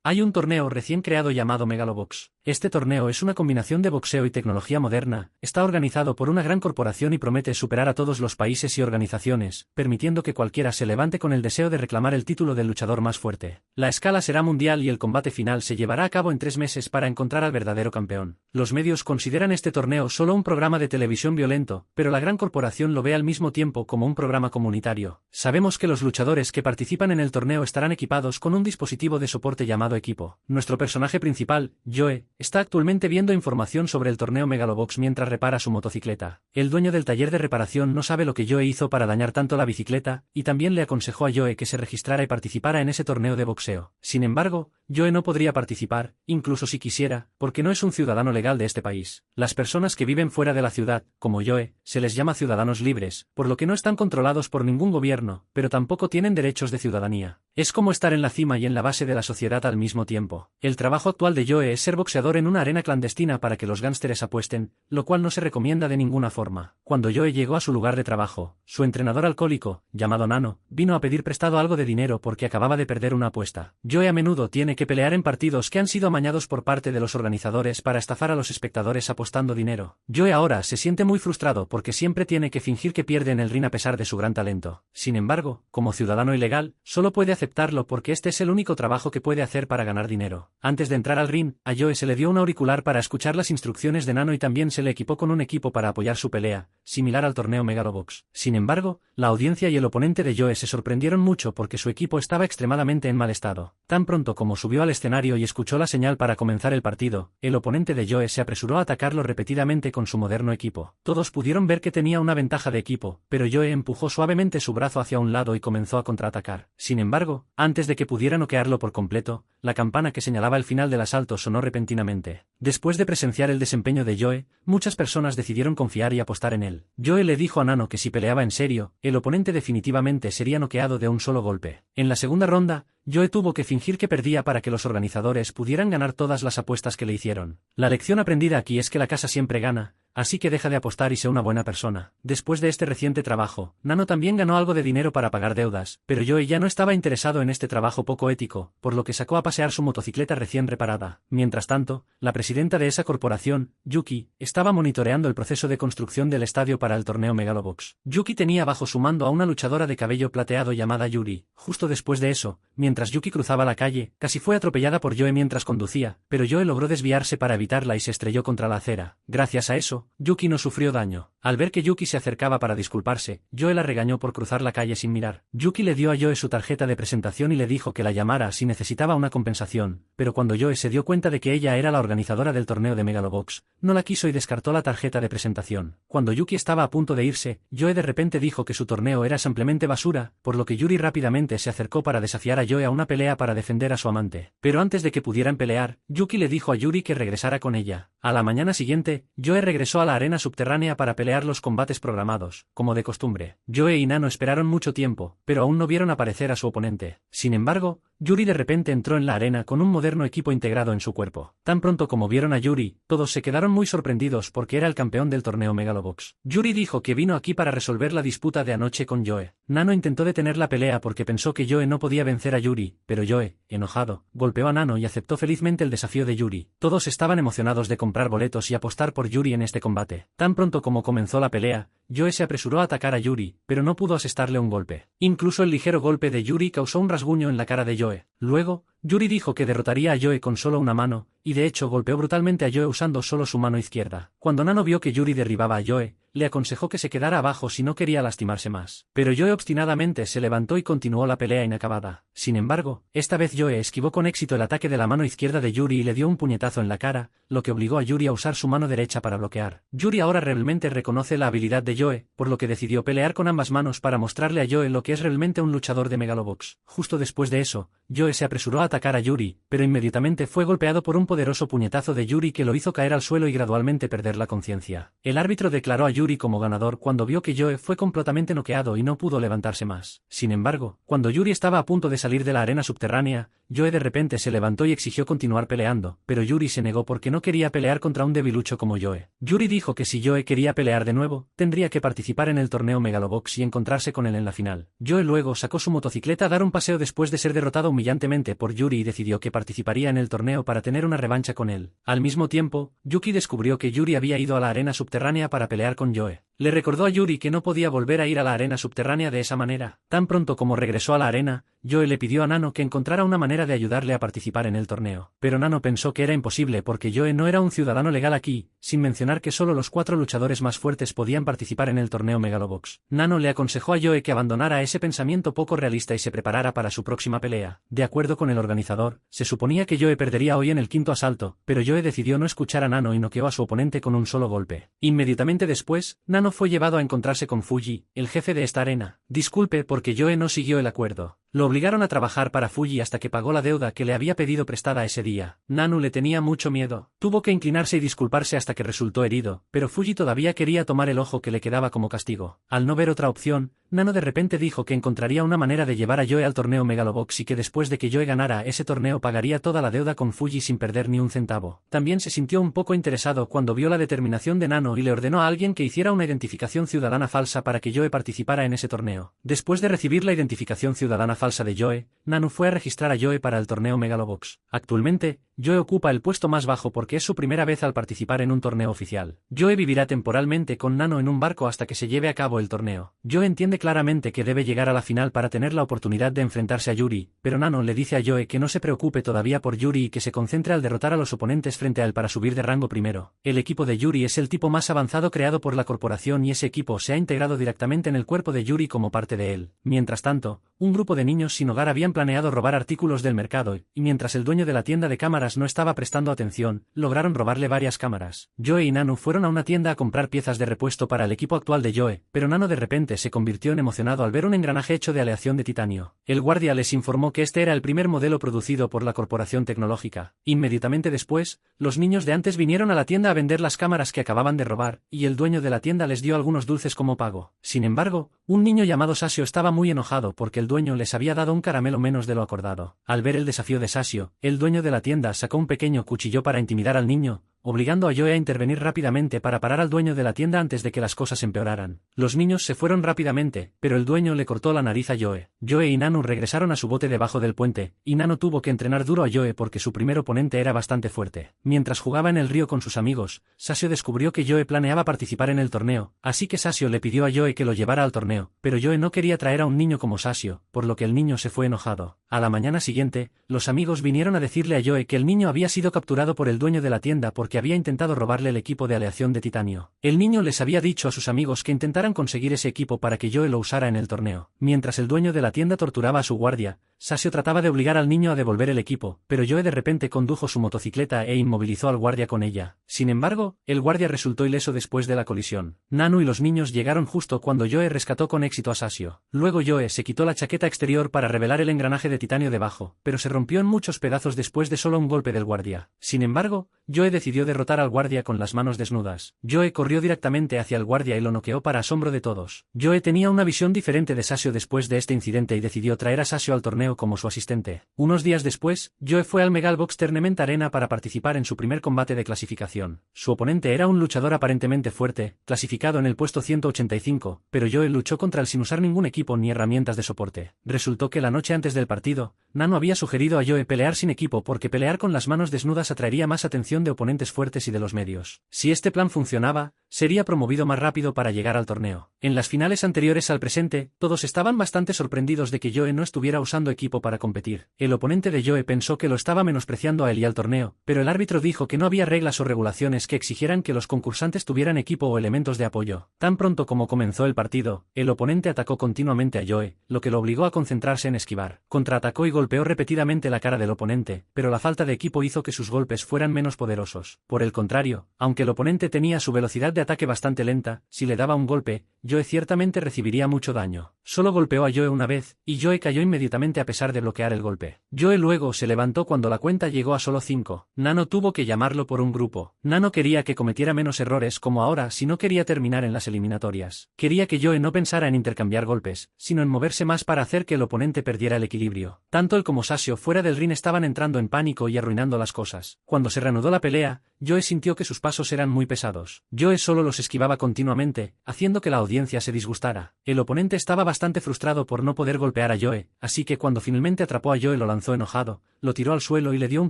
Hay un torneo recién creado llamado Megalobox. Este torneo es una combinación de boxeo y tecnología moderna, está organizado por una gran corporación y promete superar a todos los países y organizaciones, permitiendo que cualquiera se levante con el deseo de reclamar el título del luchador más fuerte. La escala será mundial y el combate final se llevará a cabo en 3 meses para encontrar al verdadero campeón. Los medios consideran este torneo solo un programa de televisión violento, pero la gran corporación lo ve al mismo tiempo como un programa comunitario. Sabemos que los luchadores que participan en el torneo estarán equipados con un dispositivo de soporte llamado equipo. Nuestro personaje principal, Joe, está actualmente viendo información sobre el torneo Megalobox mientras repara su motocicleta. El dueño del taller de reparación no sabe lo que Joe hizo para dañar tanto la bicicleta, y también le aconsejó a Joe que se registrara y participara en ese torneo de boxeo. Sin embargo, Joe no podría participar, incluso si quisiera, porque no es un ciudadano legal de este país. Las personas que viven fuera de la ciudad, como Joe, se les llama ciudadanos libres, por lo que no están controlados por ningún gobierno, pero tampoco tienen derechos de ciudadanía. Es como estar en la cima y en la base de la sociedad al mismo tiempo. El trabajo actual de Joe es ser boxeador en una arena clandestina para que los gánsteres apuesten, lo cual no se recomienda de ninguna forma. Cuando Joe llegó a su lugar de trabajo, su entrenador alcohólico, llamado Nano, vino a pedir prestado algo de dinero porque acababa de perder una apuesta. Joe a menudo tiene que pelear en partidos que han sido amañados por parte de los organizadores para estafar a los espectadores apostando dinero. Joe ahora se siente muy frustrado porque siempre tiene que fingir que pierde en el ring a pesar de su gran talento. Sin embargo, como ciudadano ilegal, solo puede aceptarlo porque este es el único trabajo que puede hacer para ganar dinero. Antes de entrar al ring, a Joe se le dio un auricular para escuchar las instrucciones de Nano y también se le equipó con un equipo para apoyar su pelea, similar al torneo Megalobox. Sin embargo, la audiencia y el oponente de Joe se sorprendieron mucho porque su equipo estaba extremadamente en mal estado. Tan pronto como subió al escenario y escuchó la señal para comenzar el partido, el oponente de Joe se apresuró a atacarlo repetidamente con su moderno equipo. Todos pudieron ver que tenía una ventaja de equipo, pero Joe empujó suavemente su brazo hacia un lado y comenzó a contraatacar. Sin embargo, antes de que pudiera noquearlo por completo, la campana que señalaba el final del asalto sonó repentinamente. Después de presenciar el desempeño de Joe, muchas personas decidieron confiar y apostar en él. Joe le dijo a Nano que si peleaba en serio, el oponente definitivamente sería noqueado de un solo golpe. En la segunda ronda, Joe tuvo que fingir que perdía para que los organizadores pudieran ganar todas las apuestas que le hicieron. La lección aprendida aquí es que la casa siempre gana, así que deja de apostar y sé una buena persona. Después de este reciente trabajo, Nano también ganó algo de dinero para pagar deudas, pero Joe ya no estaba interesado en este trabajo poco ético, por lo que sacó a pasear su motocicleta recién reparada. Mientras tanto, la presidenta de esa corporación, Yuki, estaba monitoreando el proceso de construcción del estadio para el torneo Megalobox. Yuki tenía bajo su mando a una luchadora de cabello plateado llamada Yuri. Justo después de eso, mientras Yuki cruzaba la calle, casi fue atropellada por Joe mientras conducía, pero Joe logró desviarse para evitarla y se estrelló contra la acera. Gracias a eso, Yuki no sufrió daño. Al ver que Yuki se acercaba para disculparse, Joe la regañó por cruzar la calle sin mirar. Yuki le dio a Joe su tarjeta de presentación y le dijo que la llamara si necesitaba una compensación, pero cuando Joe se dio cuenta de que ella era la organizadora del torneo de Megalobox, no la quiso y descartó la tarjeta de presentación. Cuando Yuki estaba a punto de irse, Joe de repente dijo que su torneo era simplemente basura, por lo que Yuri rápidamente se acercó para desafiar a Joe a una pelea para defender a su amante. Pero antes de que pudieran pelear, Yuki le dijo a Yuri que regresara con ella. A la mañana siguiente, Joe regresó a la arena subterránea para pelear los combates programados, como de costumbre. Joe y Nano esperaron mucho tiempo, pero aún no vieron aparecer a su oponente. Sin embargo, Yuri de repente entró en la arena con un moderno equipo integrado en su cuerpo. Tan pronto como vieron a Yuri, todos se quedaron muy sorprendidos porque era el campeón del torneo Megalobox. Yuri dijo que vino aquí para resolver la disputa de anoche con Joe. Nano intentó detener la pelea porque pensó que Joe no podía vencer a Yuri, pero Joe, enojado, golpeó a Nano y aceptó felizmente el desafío de Yuri. Todos estaban emocionados de comprar boletos y apostar por Yuri en este combate. Tan pronto como comenzó la pelea, Joe se apresuró a atacar a Yuri, pero no pudo asestarle un golpe. Incluso el ligero golpe de Yuri causó un rasguño en la cara de Joe. Luego, Yuri dijo que derrotaría a Joe con solo una mano, y de hecho golpeó brutalmente a Joe usando solo su mano izquierda. Cuando Nano vio que Yuri derribaba a Joe, le aconsejó que se quedara abajo si no quería lastimarse más. Pero Joe obstinadamente se levantó y continuó la pelea inacabada. Sin embargo, esta vez Joe esquivó con éxito el ataque de la mano izquierda de Yuri y le dio un puñetazo en la cara, lo que obligó a Yuri a usar su mano derecha para bloquear. Yuri ahora realmente reconoce la habilidad de Joe, por lo que decidió pelear con ambas manos para mostrarle a Joe lo que es realmente un luchador de Megalobox. Justo después de eso, Joe se apresuró a atacar a Yuri, pero inmediatamente fue golpeado por un poderoso puñetazo de Yuri que lo hizo caer al suelo y gradualmente perder la conciencia. El árbitro declaró a Yuri como ganador cuando vio que Joe fue completamente noqueado y no pudo levantarse más. Sin embargo, cuando Yuri estaba a punto de salir de la arena subterránea, Joe de repente se levantó y exigió continuar peleando, pero Yuri se negó porque no quería pelear contra un debilucho como Joe. Yuri dijo que si Joe quería pelear de nuevo, tendría que participar en el torneo Megalobox y encontrarse con él en la final. Joe luego sacó su motocicleta a dar un paseo después de ser derrotado humillantemente por Yuri y decidió que participaría en el torneo para tener una revancha con él. Al mismo tiempo, Yuki descubrió que Yuri había ido a la arena subterránea para pelear con Joe. Le recordó a Yuri que no podía volver a ir a la arena subterránea de esa manera. Tan pronto como regresó a la arena, Joe le pidió a Nano que encontrara una manera de ayudarle a participar en el torneo. Pero Nano pensó que era imposible porque Joe no era un ciudadano legal aquí, sin mencionar que solo los 4 luchadores más fuertes podían participar en el torneo Megalobox. Nano le aconsejó a Joe que abandonara ese pensamiento poco realista y se preparara para su próxima pelea. De acuerdo con el organizador, se suponía que Joe perdería hoy en el 5º asalto, pero Joe decidió no escuchar a Nano y noqueó a su oponente con un solo golpe. Inmediatamente después, Nano fue llevado a encontrarse con Fuji, el jefe de esta arena. Disculpe porque Joe no siguió el acuerdo. Lo obligaron a trabajar para Fuji hasta que pagó la deuda que le había pedido prestada ese día. Nano le tenía mucho miedo. Tuvo que inclinarse y disculparse hasta que resultó herido, pero Fuji todavía quería tomar el ojo que le quedaba como castigo. Al no ver otra opción, Nano de repente dijo que encontraría una manera de llevar a Joe al torneo Megalobox y que después de que Joe ganara ese torneo pagaría toda la deuda con Fuji sin perder ni un centavo. También se sintió un poco interesado cuando vio la determinación de Nano y le ordenó a alguien que hiciera una identificación ciudadana falsa para que Joe participara en ese torneo. Después de recibir la identificación ciudadana falsa de Joe, Nano fue a registrar a Joe para el torneo Megalobox. Actualmente, Joe ocupa el puesto más bajo porque es su primera vez al participar en un torneo oficial. Joe vivirá temporalmente con Nano en un barco hasta que se lleve a cabo el torneo. Joe entiende claramente que debe llegar a la final para tener la oportunidad de enfrentarse a Yuri, pero Nano le dice a Joe que no se preocupe todavía por Yuri y que se concentre al derrotar a los oponentes frente a él para subir de rango primero. El equipo de Yuri es el tipo más avanzado creado por la corporación y ese equipo se ha integrado directamente en el cuerpo de Yuri como parte de él. Mientras tanto, un grupo de niños sin hogar habían planeado robar artículos del mercado y mientras el dueño de la tienda de cámaras no estaba prestando atención, lograron robarle varias cámaras. Joe y Nano fueron a una tienda a comprar piezas de repuesto para el equipo actual de Joe, pero Nano de repente se convirtió en emocionado al ver un engranaje hecho de aleación de titanio. El guardia les informó que este era el primer modelo producido por la corporación tecnológica. Inmediatamente después, los niños de antes vinieron a la tienda a vender las cámaras que acababan de robar, y el dueño de la tienda les dio algunos dulces como pago. Sin embargo, un niño llamado Sasio estaba muy enojado porque el dueño les había dado un caramelo menos de lo acordado. Al ver el desafío de Sasio, el dueño de la tienda sacó un pequeño cuchillo para intimidar al niño, obligando a Joe a intervenir rápidamente para parar al dueño de la tienda antes de que las cosas empeoraran. Los niños se fueron rápidamente, pero el dueño le cortó la nariz a Joe. Joe y Nano regresaron a su bote debajo del puente, y Nano tuvo que entrenar duro a Joe porque su primer oponente era bastante fuerte. Mientras jugaba en el río con sus amigos, Sasio descubrió que Joe planeaba participar en el torneo, así que Sasio le pidió a Joe que lo llevara al torneo, pero Joe no quería traer a un niño como Sasio, por lo que el niño se fue enojado. A la mañana siguiente, los amigos vinieron a decirle a Joe que el niño había sido capturado por el dueño de la tienda porque había intentado robarle el equipo de aleación de titanio. El niño les había dicho a sus amigos que intentaran conseguir ese equipo para que Joe lo usara en el torneo. Mientras el dueño de la tienda torturaba a su guardia, Sasio trataba de obligar al niño a devolver el equipo, pero Joe de repente condujo su motocicleta e inmovilizó al guardia con ella. Sin embargo, el guardia resultó ileso después de la colisión. Nano y los niños llegaron justo cuando Joe rescató con éxito a Sasio. Luego Joe se quitó la chaqueta exterior para revelar el engranaje de titanio debajo, pero se rompió en muchos pedazos después de solo un golpe del guardia. Sin embargo, Joe decidió derrotar al guardia con las manos desnudas. Joe corrió directamente hacia el guardia y lo noqueó para asombro de todos. Joe tenía una visión diferente de Sasio después de este incidente y decidió traer a Sasio al torneo como su asistente. Unos días después, Joe fue al Megalobox Tournament Arena para participar en su primer combate de clasificación. Su oponente era un luchador aparentemente fuerte, clasificado en el puesto 185, pero Joe luchó contra él sin usar ningún equipo ni herramientas de soporte. Resultó que la noche antes del partido, Nano había sugerido a Joe pelear sin equipo porque pelear con las manos desnudas atraería más atención de oponentes fuertes y de los medios. Si este plan funcionaba, sería promovido más rápido para llegar al torneo. En las finales anteriores al presente, todos estaban bastante sorprendidos de que Joe no estuviera usando equipo para competir. El oponente de Joe pensó que lo estaba menospreciando a él y al torneo, pero el árbitro dijo que no había reglas o regulaciones que exigieran que los concursantes tuvieran equipo o elementos de apoyo. Tan pronto como comenzó el partido, el oponente atacó continuamente a Joe, lo que lo obligó a concentrarse en esquivar. Contraatacó y golpeó repetidamente la cara del oponente, pero la falta de equipo hizo que sus golpes fueran menos poderosos. Por el contrario, aunque el oponente tenía su velocidad de ataque bastante lenta, si le daba un golpe, Joe ciertamente recibiría mucho daño. Solo golpeó a Joe una vez, y Joe cayó inmediatamente a pesar de bloquear el golpe. Joe luego se levantó cuando la cuenta llegó a solo 5. Nano tuvo que llamarlo por un grupo. Nano quería que cometiera menos errores como ahora si no quería terminar en las eliminatorias. Quería que Joe no pensara en intercambiar golpes, sino en moverse más para hacer que el oponente perdiera el equilibrio. Tanto él como Sasio fuera del ring estaban entrando en pánico y arruinando las cosas. Cuando se reanudó la pelea, Joe sintió que sus pasos eran muy pesados. Joe solo los esquivaba continuamente, haciendo que la audiencia se disgustara. El oponente estaba bastante frustrado por no poder golpear a Joe, así que cuando finalmente atrapó a Joe lo lanzó enojado, lo tiró al suelo y le dio un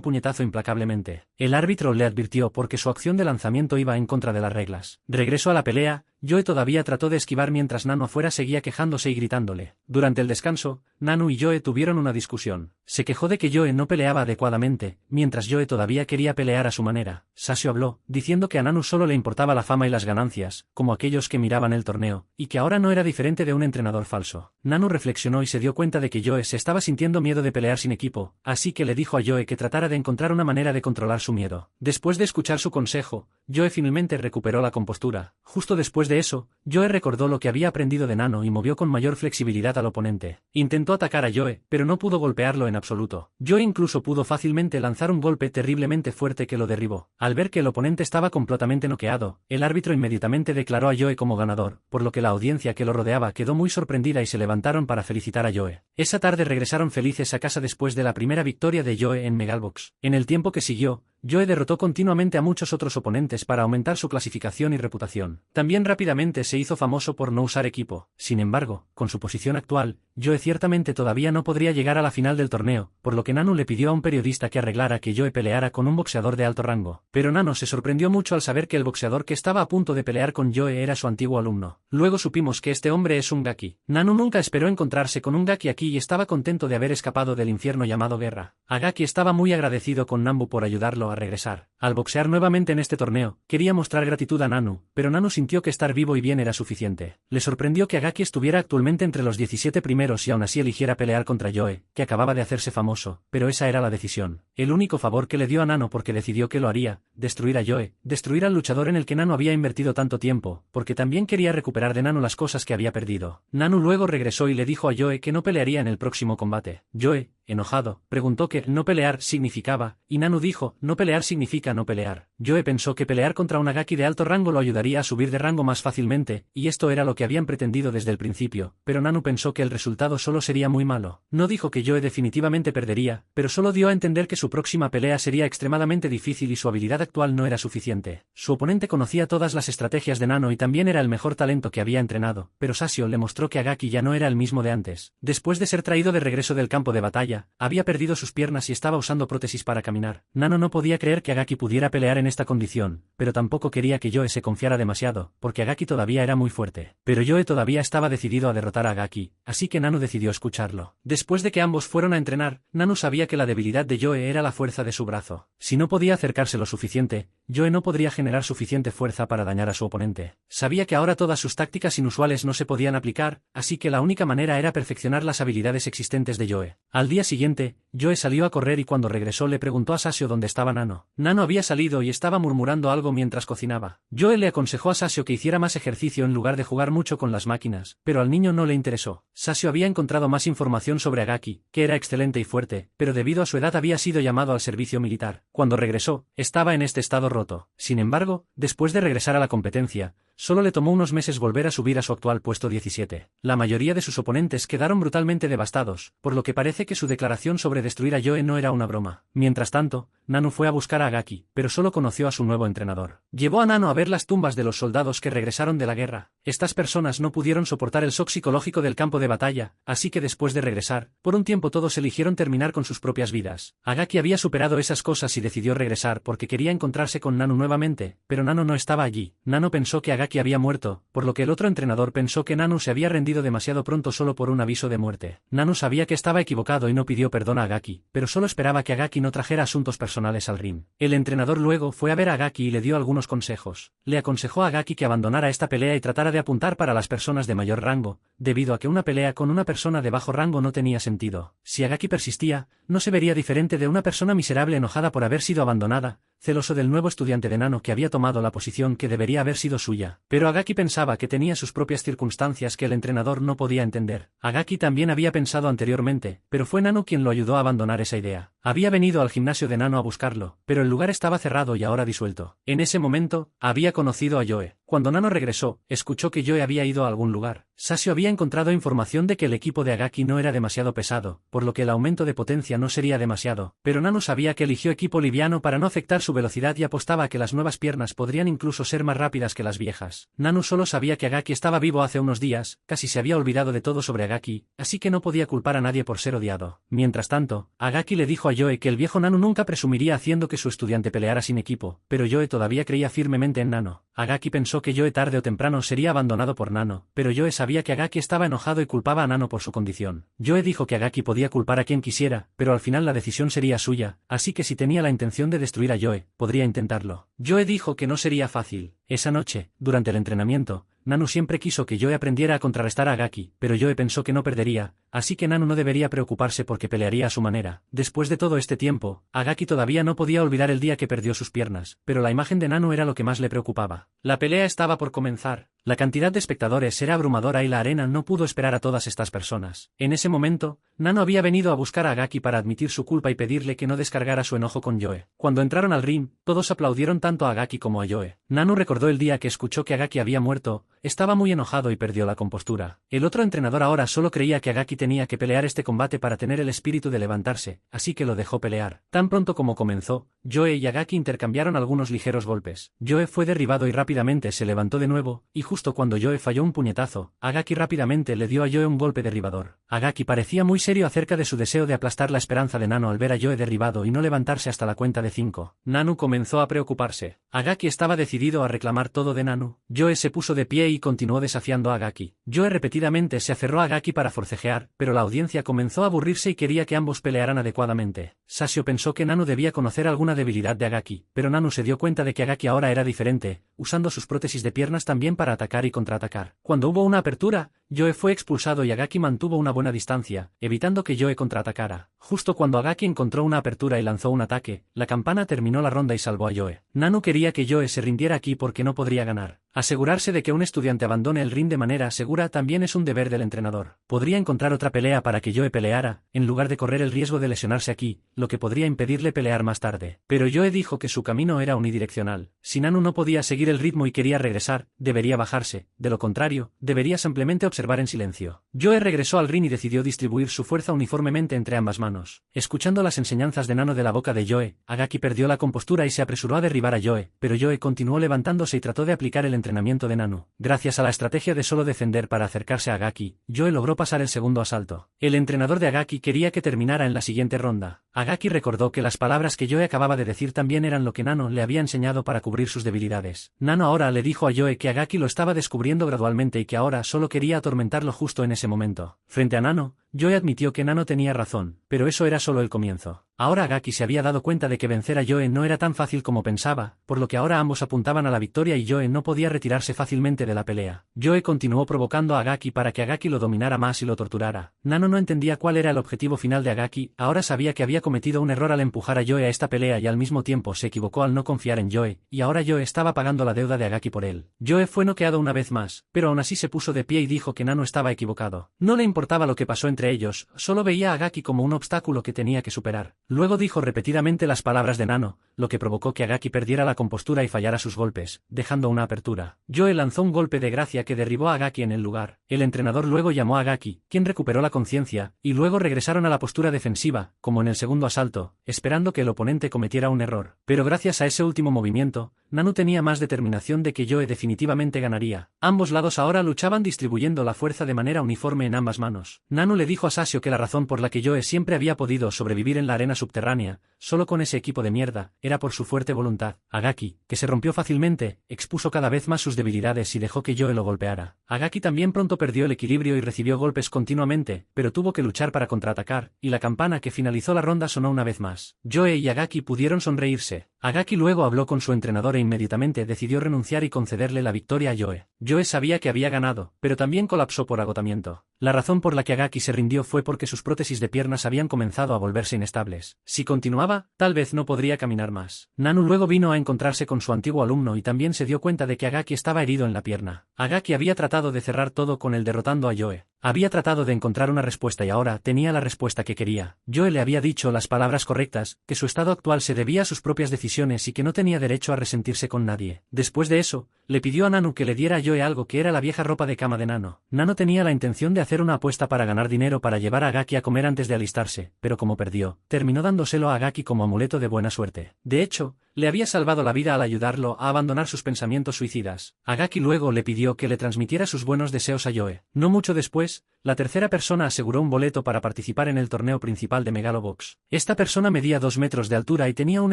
puñetazo implacablemente. El árbitro le advirtió porque su acción de lanzamiento iba en contra de las reglas. Regresó a la pelea. Joe todavía trató de esquivar mientras Nano afuera seguía quejándose y gritándole. Durante el descanso, Nano y Joe tuvieron una discusión. Se quejó de que Joe no peleaba adecuadamente, mientras Joe todavía quería pelear a su manera. Sasio habló, diciendo que a Nano solo le importaba la fama y las ganancias, como aquellos que miraban el torneo, y que ahora no era diferente de un entrenador falso. Nano reflexionó y se dio cuenta de que Joe se estaba sintiendo miedo de pelear sin equipo, así que le dijo a Joe que tratara de encontrar una manera de controlar su miedo. Después de escuchar su consejo, Joe finalmente recuperó la compostura. Justo después de eso, Joe recordó lo que había aprendido de Nano y movió con mayor flexibilidad al oponente. Intentó atacar a Joe, pero no pudo golpearlo en absoluto. Joe incluso pudo fácilmente lanzar un golpe terriblemente fuerte que lo derribó. Al ver que el oponente estaba completamente noqueado, el árbitro inmediatamente declaró a Joe como ganador, por lo que la audiencia que lo rodeaba quedó muy sorprendida y se levantaron para felicitar a Joe. Esa tarde regresaron felices a casa después de la primera victoria de Joe en Megalobox. En el tiempo que siguió, Joe derrotó continuamente a muchos otros oponentes para aumentar su clasificación y reputación. También rápidamente se hizo famoso por no usar equipo. Sin embargo, con su posición actual, Joe ciertamente todavía no podría llegar a la final del torneo, por lo que Nano le pidió a un periodista que arreglara que Joe peleara con un boxeador de alto rango. Pero Nano se sorprendió mucho al saber que el boxeador que estaba a punto de pelear con Joe era su antiguo alumno. Luego supimos que este hombre es un Gaki. Nano nunca esperó encontrarse con un Gaki aquí y estaba contento de haber escapado del infierno llamado guerra. Agaki estaba muy agradecido con Nambu por ayudarlo a regresar. Al boxear nuevamente en este torneo, quería mostrar gratitud a Nanu, pero Nanu sintió que estar vivo y bien era suficiente. Le sorprendió que Agaki estuviera actualmente entre los 17 primeros y aún así eligiera pelear contra Joe, que acababa de hacerse famoso, pero esa era la decisión. El único favor que le dio a Nano porque decidió que lo haría, destruir a Joe, destruir al luchador en el que Nano había invertido tanto tiempo, porque también quería recuperar de Nano las cosas que había perdido. Nanu luego regresó y le dijo a Joe que no pelearía en el próximo combate. Joe, enojado, preguntó qué no pelear significaba, y Nanu dijo, no pelear significa no pelear. Joe pensó que pelear contra un Agaki de alto rango lo ayudaría a subir de rango más fácilmente, y esto era lo que habían pretendido desde el principio, pero Nanu pensó que el resultado solo sería muy malo. No dijo que Joe definitivamente perdería, pero solo dio a entender que su próxima pelea sería extremadamente difícil y su habilidad actual no era suficiente. Su oponente conocía todas las estrategias de Nano y también era el mejor talento que había entrenado, pero Sasio le mostró que Agaki ya no era el mismo de antes. Después de ser traído de regreso del campo de batalla, había perdido sus piernas y estaba usando prótesis para caminar. Nano no podía creer que Agaki pudiera pelear en esta condición, pero tampoco quería que Joe se confiara demasiado, porque Agaki todavía era muy fuerte. Pero Joe todavía estaba decidido a derrotar a Agaki, así que Nano decidió escucharlo. Después de que ambos fueron a entrenar, Nano sabía que la debilidad de Joe era la fuerza de su brazo. Si no podía acercarse lo suficiente, Joe no podría generar suficiente fuerza para dañar a su oponente. Sabía que ahora todas sus tácticas inusuales no se podían aplicar, así que la única manera era perfeccionar las habilidades existentes de Joe. Al día siguiente, Joe salió a correr y cuando regresó le preguntó a Sasio dónde estaba Nano. Nano había salido y estaba murmurando algo mientras cocinaba. Joe le aconsejó a Sasio que hiciera más ejercicio en lugar de jugar mucho con las máquinas, pero al niño no le interesó. Sasio había encontrado más información sobre Agaki, que era excelente y fuerte, pero debido a su edad había sido llamado al servicio militar. Cuando regresó, estaba en este estado roto. Sin embargo, después de regresar a la competencia, solo le tomó unos meses volver a subir a su actual puesto 17. La mayoría de sus oponentes quedaron brutalmente devastados, por lo que parece que su declaración sobre destruir a Joe no era una broma. Mientras tanto, Nano fue a buscar a Agaki, pero solo conoció a su nuevo entrenador. Llevó a Nano a ver las tumbas de los soldados que regresaron de la guerra. Estas personas no pudieron soportar el shock psicológico del campo de batalla, así que después de regresar, por un tiempo todos eligieron terminar con sus propias vidas. Agaki había superado esas cosas y decidió regresar porque quería encontrarse con Nano nuevamente, pero Nano no estaba allí. Nano pensó que Agaki había muerto, por lo que el otro entrenador pensó que Nano se había rendido demasiado pronto solo por un aviso de muerte. Nano sabía que estaba equivocado y no pidió perdón a Agaki, pero solo esperaba que Agaki no trajera asuntos personales al ring. El entrenador luego fue a ver a Agaki y le dio algunos consejos. Le aconsejó a Agaki que abandonara esta pelea y tratara de apuntar para las personas de mayor rango, debido a que una pelea con una persona de bajo rango no tenía sentido. Si Agaki persistía, no se vería diferente de una persona miserable enojada por haber sido abandonada, celoso del nuevo estudiante de Nano que había tomado la posición que debería haber sido suya. Pero Agaki pensaba que tenía sus propias circunstancias que el entrenador no podía entender. Agaki también había pensado anteriormente, pero fue Nano quien lo ayudó a abandonar esa idea. Había venido al gimnasio de Nano a buscarlo, pero el lugar estaba cerrado y ahora disuelto. En ese momento, había conocido a Joe. Cuando Nano regresó, escuchó que Joe había ido a algún lugar. Sasio había encontrado información de que el equipo de Agaki no era demasiado pesado, por lo que el aumento de potencia no sería demasiado, pero Nano sabía que eligió equipo liviano para no afectar su velocidad y apostaba a que las nuevas piernas podrían incluso ser más rápidas que las viejas. Nano solo sabía que Agaki estaba vivo hace unos días, casi se había olvidado de todo sobre Agaki, así que no podía culpar a nadie por ser odiado. Mientras tanto, Agaki le dijo a Joe que el viejo Nano nunca presumiría haciendo que su estudiante peleara sin equipo, pero Joe todavía creía firmemente en Nano. Agaki pensó que Joe tarde o temprano sería abandonado por Nano, pero Joe sabía que Agaki estaba enojado y culpaba a Nano por su condición. Joe dijo que Agaki podía culpar a quien quisiera, pero al final la decisión sería suya, así que si tenía la intención de destruir a Joe, podría intentarlo. Joe dijo que no sería fácil. Esa noche, durante el entrenamiento, Nano siempre quiso que Joe aprendiera a contrarrestar a Agaki, pero Joe pensó que no perdería, así que Nano no debería preocuparse porque pelearía a su manera. Después de todo este tiempo, Agaki todavía no podía olvidar el día que perdió sus piernas, pero la imagen de Nano era lo que más le preocupaba. La pelea estaba por comenzar. La cantidad de espectadores era abrumadora y la arena no pudo esperar a todas estas personas. En ese momento, Nano había venido a buscar a Agaki para admitir su culpa y pedirle que no descargara su enojo con Joe. Cuando entraron al ring, todos aplaudieron tanto a Agaki como a Joe. Nano recordó el día que escuchó que Agaki había muerto, estaba muy enojado y perdió la compostura. El otro entrenador ahora solo creía que Agaki tenía que pelear este combate para tener el espíritu de levantarse, así que lo dejó pelear. Tan pronto como comenzó, Joe y Agaki intercambiaron algunos ligeros golpes. Joe fue derribado y rápidamente se levantó de nuevo, y justo cuando Joe falló un puñetazo, Agaki rápidamente le dio a Joe un golpe derribador. Agaki parecía muy serio acerca de su deseo de aplastar la esperanza de Nano al ver a Joe derribado y no levantarse hasta la cuenta de 5. Nano comenzó a preocuparse. Agaki estaba decidido a reclamar todo de Nano. Joe se puso de pie y continuó desafiando a Agaki. Joe repetidamente se aferró a Agaki para forcejear, pero la audiencia comenzó a aburrirse y quería que ambos pelearan adecuadamente. Sasio pensó que Nano debía conocer alguna debilidad de Agaki, pero Nano se dio cuenta de que Agaki ahora era diferente, usando sus prótesis de piernas también para atacar y contraatacar. Cuando hubo una apertura, Joe fue expulsado y Agaki mantuvo una buena distancia, evitando que Joe contraatacara. Justo cuando Agaki encontró una apertura y lanzó un ataque, la campana terminó la ronda y salvó a Joe. Nano quería que Joe se rindiera aquí porque no podría ganar. Asegurarse de que un estudiante abandone el ring de manera segura también es un deber del entrenador. Podría encontrar otra pelea para que Joe peleara, en lugar de correr el riesgo de lesionarse aquí, lo que podría impedirle pelear más tarde. Pero Joe dijo que su camino era unidireccional. Si Nano no podía seguir el ritmo y quería regresar, debería bajarse, de lo contrario, debería simplemente observar en silencio. Joe regresó al ring y decidió distribuir su fuerza uniformemente entre ambas manos. Escuchando las enseñanzas de Nano de la boca de Joe, Agaki perdió la compostura y se apresuró a derribar a Joe, pero Joe continuó levantándose y trató de aplicar el entrenamiento de Nano. Gracias a la estrategia de solo defender para acercarse a Agaki, Joe logró pasar el segundo asalto. El entrenador de Agaki quería que terminara en la siguiente ronda. Agaki recordó que las palabras que Joe acababa de decir también eran lo que Nano le había enseñado para cubrir sus debilidades. Nano ahora le dijo a Joe que Agaki lo estaba descubriendo gradualmente y que ahora solo quería atormentarlo justo en ese momento. Frente a Nano, Joe admitió que Nano tenía razón, pero eso era solo el comienzo. Ahora Agaki se había dado cuenta de que vencer a Joe no era tan fácil como pensaba, por lo que ahora ambos apuntaban a la victoria y Joe no podía retirarse fácilmente de la pelea. Joe continuó provocando a Agaki para que Agaki lo dominara más y lo torturara. Nano no entendía cuál era el objetivo final de Agaki, ahora sabía que había cometido un error al empujar a Joe a esta pelea y al mismo tiempo se equivocó al no confiar en Joe, y ahora Joe estaba pagando la deuda de Agaki por él. Joe fue noqueado una vez más, pero aún así se puso de pie y dijo que Nano estaba equivocado. No le importaba lo que pasó entre ellos, solo veía a Agaki como un obstáculo que tenía que superar. Luego dijo repetidamente las palabras de Nano, lo que provocó que Agaki perdiera la compostura y fallara sus golpes, dejando una apertura. Joe lanzó un golpe de gracia que derribó a Agaki en el lugar. El entrenador luego llamó a Agaki, quien recuperó la conciencia, y luego regresaron a la postura defensiva, como en el segundo asalto, esperando que el oponente cometiera un error. Pero gracias a ese último movimiento, Nano tenía más determinación de que Joe definitivamente ganaría. Ambos lados ahora luchaban distribuyendo la fuerza de manera uniforme en ambas manos. Nano le dijo a Sasio que la razón por la que Joe siempre había podido sobrevivir en la arena subterránea, solo con ese equipo de mierda, era por su fuerte voluntad. Agaki, que se rompió fácilmente, expuso cada vez más sus debilidades y dejó que Joe lo golpeara. Agaki también pronto perdió el equilibrio y recibió golpes continuamente, pero tuvo que luchar para contraatacar, y la campana que finalizó la ronda sonó una vez más. Joe y Agaki pudieron sonreírse. Agaki luego habló con su entrenador e inmediatamente decidió renunciar y concederle la victoria a Joe. Joe sabía que había ganado, pero también colapsó por agotamiento. La razón por la que Agaki se rindió fue porque sus prótesis de piernas habían comenzado a volverse inestables. Si continuaba, tal vez no podría caminar más. Nano luego vino a encontrarse con su antiguo alumno y también se dio cuenta de que Agaki estaba herido en la pierna. Agaki había tratado de cerrar todo con él derrotando a Joe. Había tratado de encontrar una respuesta y ahora tenía la respuesta que quería. Joe le había dicho las palabras correctas, que su estado actual se debía a sus propias decisiones decisiones y que no tenía derecho a resentirse con nadie. Después de eso, le pidió a Nano que le diera a Joe algo que era la vieja ropa de cama de Nano. Nano tenía la intención de hacer una apuesta para ganar dinero para llevar a Gaki a comer antes de alistarse, pero como perdió, terminó dándoselo a Gaki como amuleto de buena suerte. De hecho, le había salvado la vida al ayudarlo a abandonar sus pensamientos suicidas. Agaki luego le pidió que le transmitiera sus buenos deseos a Joe. No mucho después, la tercera persona aseguró un boleto para participar en el torneo principal de Megalobox. Esta persona medía 2 metros de altura y tenía un